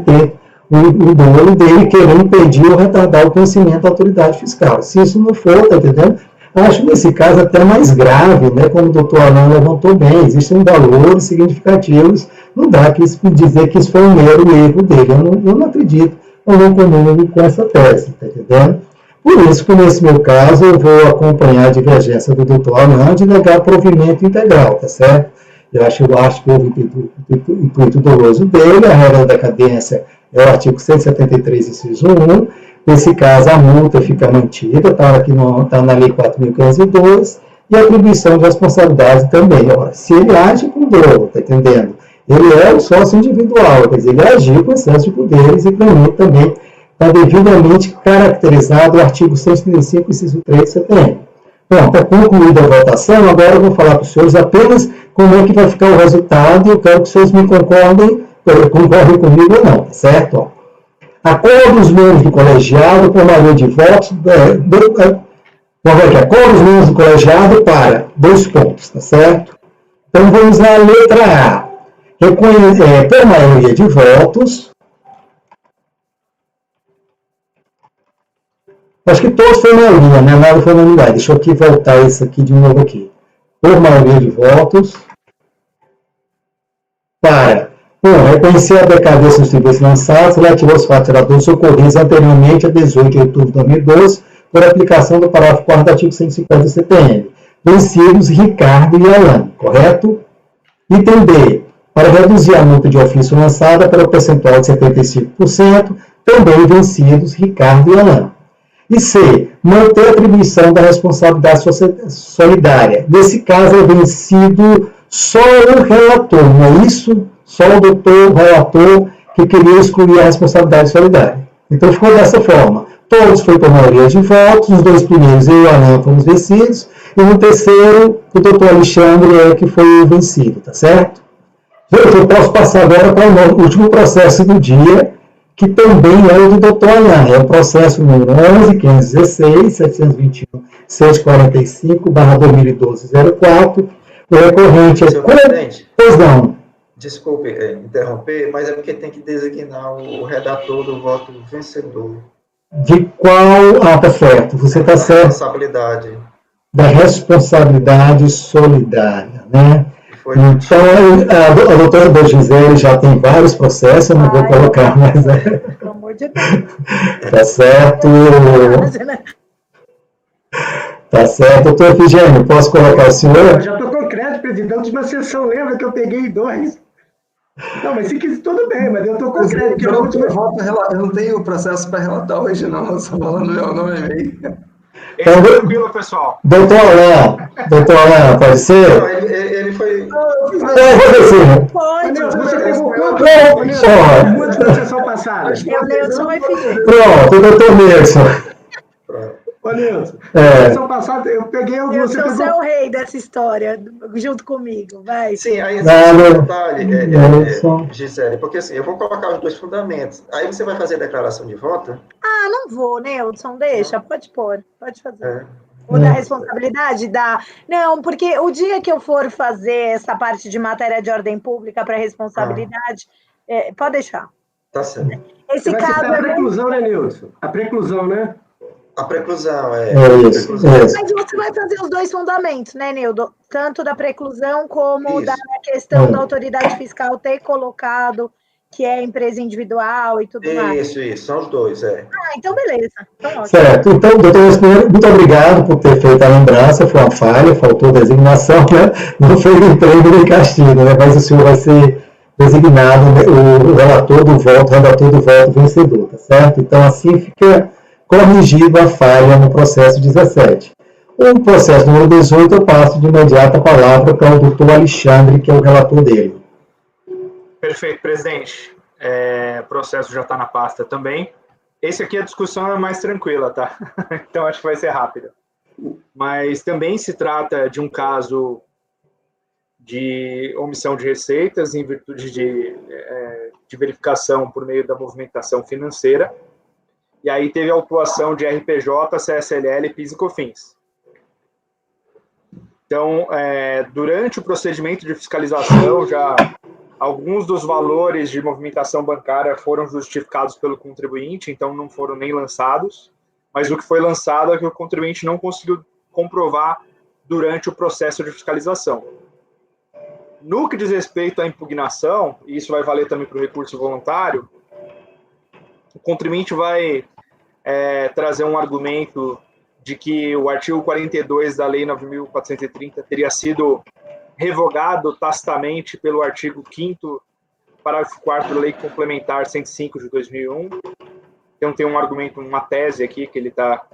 dolo dele querer impedir ou retardar o conhecimento da autoridade fiscal. Se isso não for, tá entendendo? Acho nesse caso até mais grave, né? Como o doutor Alain levantou bem, existem valores significativos, não dá que dizer que isso foi um mero erro dele. Eu não acredito, eu não comungo com essa tese, tá entendendo? Por isso que nesse meu caso eu vou acompanhar a divergência do doutor Alain de negar provimento integral, tá certo? Eu acho que houve intuito doloso dele, a regra da decadência é o artigo 173, inciso 1. Nesse caso, a multa fica mantida, está na Lei 4.502, e a atribuição de responsabilidade também. Ora, se ele age com dolo, está entendendo? Ele é o sócio individual, quer dizer, ele agiu com excesso de poderes e, para mim, também está devidamente caracterizado o artigo 135, inciso 3 do CPM. Bom, está concluída a votação, agora eu vou falar para os senhores apenas como é que vai ficar o resultado, e eu quero que os senhores me concordem comigo ou não, certo? Acordo dos membros do colegiado por maioria de votos, acordo dos membros do colegiado para 2 pontos, tá certo? Então vamos à letra A. Por maioria de votos, acho que todos foi maioria, né? Nada foi unanimidade. Deixa eu aqui voltar isso aqui de novo aqui. Por maioria de votos, para reconhecer a decadência dos tributos lançados relativo aos fatos geradores ocorridos anteriormente a 18 de outubro de 2012, por aplicação do parágrafo 4º do artigo 150 do CPM. Vencidos Ricardo e Alain, correto? Item B. Para reduzir a multa de ofício lançada pelo percentual de 75%, também vencidos Ricardo e Alain. E C. Manter a atribuição da responsabilidade solidária. Nesse caso, é vencido só o relator, não é isso? Só o doutor, o relator, que queria excluir a responsabilidade solidária. Então, ficou dessa forma. Todos foram por maioria de votos, os 2 primeiros, eu e o Alain, fomos vencidos, e no terceiro, o doutor Alexandre que foi o vencido, tá certo? Gente, eu posso passar agora para o último processo do dia, que também é o do doutor Alain. É o processo número 11.516, 745/2012-04. O recorrente é... Pois não. Desculpe interromper, mas é porque tem que designar o redator do voto vencedor. De qual... Ah, tá certo. Você está certo. Responsabilidade. Da responsabilidade solidária, né? Então, a doutora Gisele já tem vários processos, eu não vou colocar, mas pelo amor de Deus. Tá certo. Tá certo. Doutor Efigênio, posso colocar o senhor? Eu já estou com crédito, presidente. Da última sessão, lembra que eu peguei 2? Não, mas se quiser, tudo bem, mas eu estou com crédito. Eu não tenho processo para relatar hoje, não. Eu só falando meu nome e meio. Então, tranquilo, pessoal. Doutor Alain, pode ser? Não, ele foi... Pode. Você pegou quanto? Pode. Na sessão passada? É o Nelson vai fazer. Pronto, doutor Nelson. Ô, Nilson, na sessão passada eu peguei alguns... Você é o rei dessa história, junto comigo, vai. Sim, aí esse detalhe, Gisele, porque assim, eu vou colocar os 2 fundamentos. Aí você vai fazer a declaração de voto? Ah, não vou, Nelson, deixa, pode pôr, pode fazer. Ou da responsabilidade? Não, porque o dia que eu for fazer essa parte de matéria de ordem pública para responsabilidade, pode deixar. Tá certo. Esse vai caso a preclusão, né, Nilson? A preclusão, né? A preclusão, Isso. Mas você vai fazer os 2 fundamentos, né, Nildo? Tanto da preclusão como da questão da autoridade fiscal ter colocado que é empresa individual e tudo mais. Isso, são os dois, Então beleza. Então, ótimo. Certo. Então, doutor Espinheiro, muito obrigado por ter feito a lembrança, foi uma falha, faltou designação, né? Não foi nem prêmio nem castigo, né? Mas o senhor vai ser designado o redator do voto vencedor, tá certo? Então, assim fica corrigido a falha no processo 17. O processo número 18, eu passo de imediato a palavra para o doutor Alexandre, que é o relator dele. Perfeito, presidente. O processo já está na pasta também. Esse aqui a discussão é mais tranquila, tá? Então acho que vai ser rápido. Mas também se trata de um caso de omissão de receitas em virtude de verificação por meio da movimentação financeira. E aí teve a autuação de RPJ, CSLL, PIS e COFINS. Então, durante o procedimento de fiscalização, já alguns dos valores de movimentação bancária foram justificados pelo contribuinte, então não foram nem lançados, mas o que foi lançado é que o contribuinte não conseguiu comprovar durante o processo de fiscalização. No que diz respeito à impugnação, e isso vai valer também para o recurso voluntário, o contribuinte vai trazer um argumento de que o artigo 42 da Lei 9.430 teria sido revogado tacitamente pelo artigo 5º, parágrafo 4º da Lei Complementar 105 de 2001. Então tem um argumento, uma tese aqui que ele está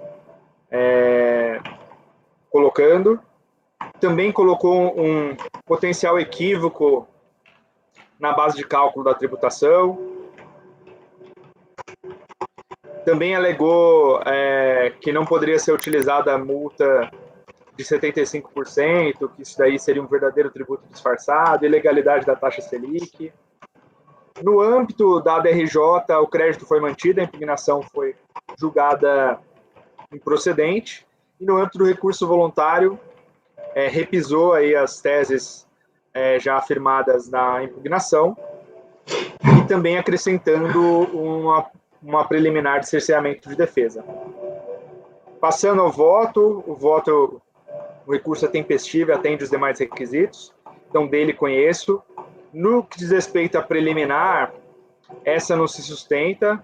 colocando. Também colocou um potencial equívoco na base de cálculo da tributação. Também alegou que não poderia ser utilizada a multa de 75%, que isso daí seria um verdadeiro tributo disfarçado, ilegalidade da taxa Selic. No âmbito da ADRJ, o crédito foi mantido, a impugnação foi julgada improcedente, e no âmbito do recurso voluntário, repisou aí as teses já afirmadas na impugnação, e também acrescentando uma preliminar de cerceamento de defesa. Passando ao voto, o recurso é tempestivo e atende os demais requisitos, então dele conheço. No que diz respeito à preliminar, essa não se sustenta.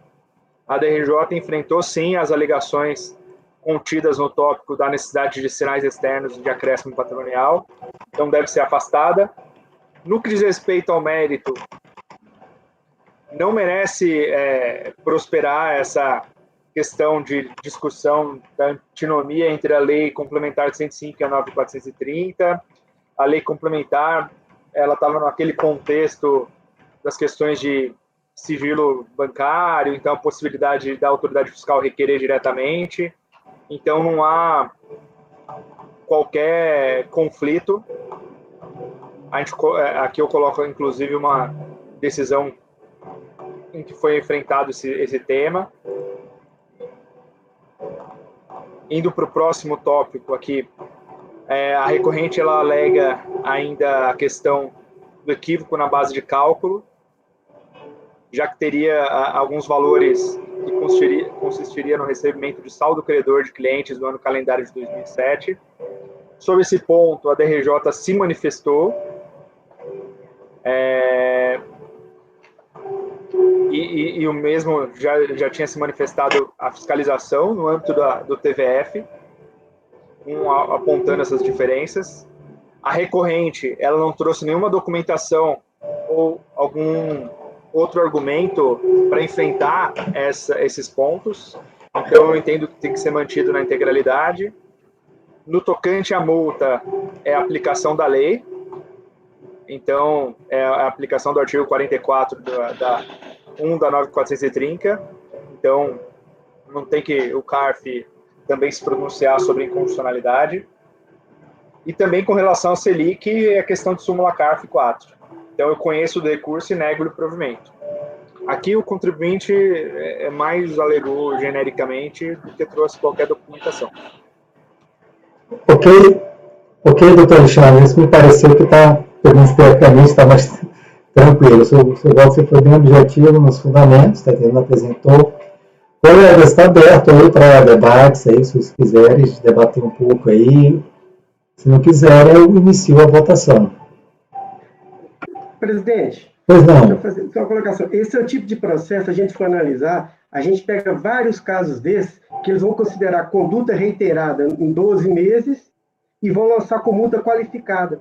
A DRJ enfrentou, sim, as alegações contidas no tópico da necessidade de sinais externos de acréscimo patrimonial, então deve ser afastada. No que diz respeito ao mérito, não merece prosperar essa questão de discussão da antinomia entre a Lei Complementar 105 e a 9.430. A Lei Complementar, ela estava naquele contexto das questões de sigilo bancário, então a possibilidade da autoridade fiscal requerer diretamente. Então não há qualquer conflito. Aqui eu coloco, inclusive, uma decisão em que foi enfrentado esse tema. Indo para o próximo tópico aqui, a recorrente ela alega ainda a questão do equívoco na base de cálculo, já que teria alguns valores que consistiria no recebimento de saldo credor de clientes do ano calendário de 2007. Sobre esse ponto, a DRJ se manifestou, e o mesmo já tinha se manifestado a fiscalização no âmbito do TVF, apontando essas diferenças. A recorrente, ela não trouxe nenhuma documentação ou algum outro argumento para enfrentar esses pontos, então eu entendo que tem que ser mantido na integralidade. No tocante à multa, é a aplicação da lei, então é a aplicação do artigo 44 da 9.430, então não tem que o CARF também se pronunciar sobre inconstitucionalidade. E também com relação ao Selic, é a questão de súmula CARF 4. Então eu conheço o recurso e nego-lhe o provimento. Aqui o contribuinte mais alegou genericamente do que trouxe qualquer documentação. Ok, doutor Alexandre, isso me pareceu que tecnicamente está mais tranquilo. O seu voto foi bem objetivo nos fundamentos, está entendendo? Apresentou. Colegas, está aberto aí para debates, aí, se vocês quiserem debater um pouco aí. Se não quiserem, eu inicio a votação. Presidente, Pois Deixa eu não. fazer só uma colocação. Esse é o tipo de processo, se a gente for analisar, a gente pega vários casos desses, que eles vão considerar conduta reiterada em 12 meses e vão lançar com multa qualificada.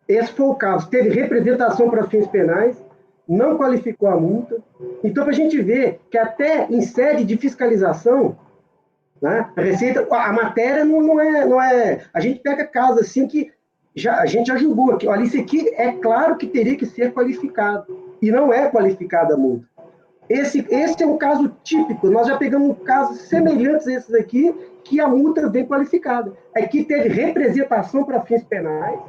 Esse foi o caso. Teve representação para fins penais, não qualificou a multa. Então, para a gente ver que até em sede de fiscalização, né, a Receita, a matéria não é. A gente pega casos assim que a gente já julgou aqui. Olha, isso aqui é claro que teria que ser qualificado. E não é qualificada a multa. Esse é um caso típico. Nós já pegamos casos semelhantes a esses aqui, que a multa vem qualificada. Aqui teve representação para fins penais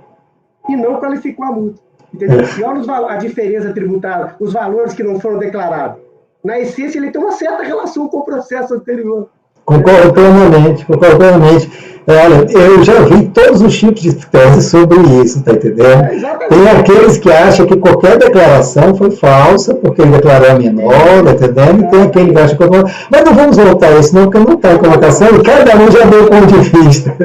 e não qualificou a multa. Entendeu? E olha a diferença tributária, os valores que não foram declarados. Na essência, ele tem uma certa relação com o processo anterior. Concordo plenamente, concordo plenamente. Olha, eu já vi todos os tipos de teses sobre isso, tá entendendo? Tem aqueles que acham que qualquer declaração foi falsa, porque ele declarou a menor, tá entendendo? E tem aquele que acha que... Mas não vamos voltar a isso, não, porque não está em colocação, e cada um já deu o ponto de vista.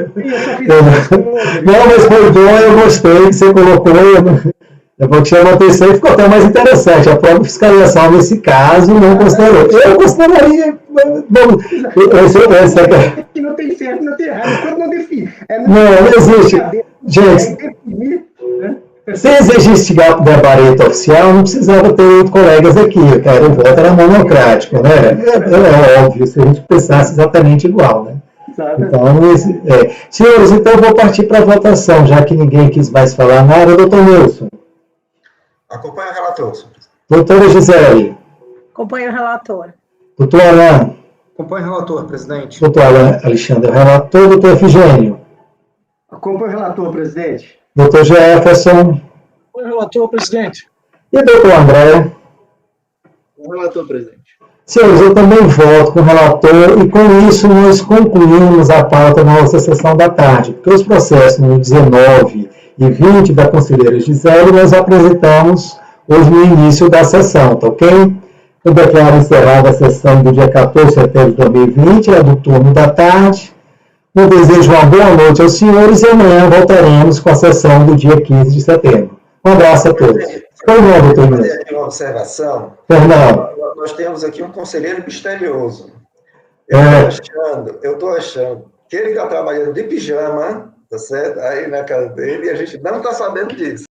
Não, mas foi bom, eu gostei que você colocou... Eu vou te chamar a atenção e ficou até mais interessante. A própria fiscalização, nesse caso, não considerou. Eu consideraria. Bom, que não tem certo, não tem errado. Quando não define. Não existe. Gente, se existisse gabarito oficial, não precisava ter 8 colegas aqui. O voto era monocrático, né? É óbvio, se a gente pensasse exatamente igual, né? Então, senhores, então eu vou partir para a votação, já que ninguém quis mais falar nada. Doutor Nilson. Acompanha o relator. Doutora Gisele. Acompanho o relator. Doutor Alain. Acompanho o relator, presidente. Doutor Alain Alexandre, relator. Doutor Efigênio. Acompanho o relator, presidente. Doutor Jefferson. O relator, presidente. E doutor André. O relator, presidente. Senhores, eu também voto com o relator e com isso nós concluímos a pauta da nossa sessão da tarde, porque os processos no 19 e 20 da conselheira Gisele nós apresentamos hoje no início da sessão, tá ok? Eu declaro encerrada a sessão do dia 14 de setembro de 2020, é do turno da tarde. Eu desejo uma boa noite aos senhores e amanhã voltaremos com a sessão do dia 15 de setembro. Um abraço a todos. Foi bom, doutor Nilson. Fazer aqui uma observação. Fernando. Nós temos aqui um conselheiro misterioso. Eu estou achando que ele está trabalhando de pijama, tá certo? Aí na casa dele, e a gente não está sabendo disso.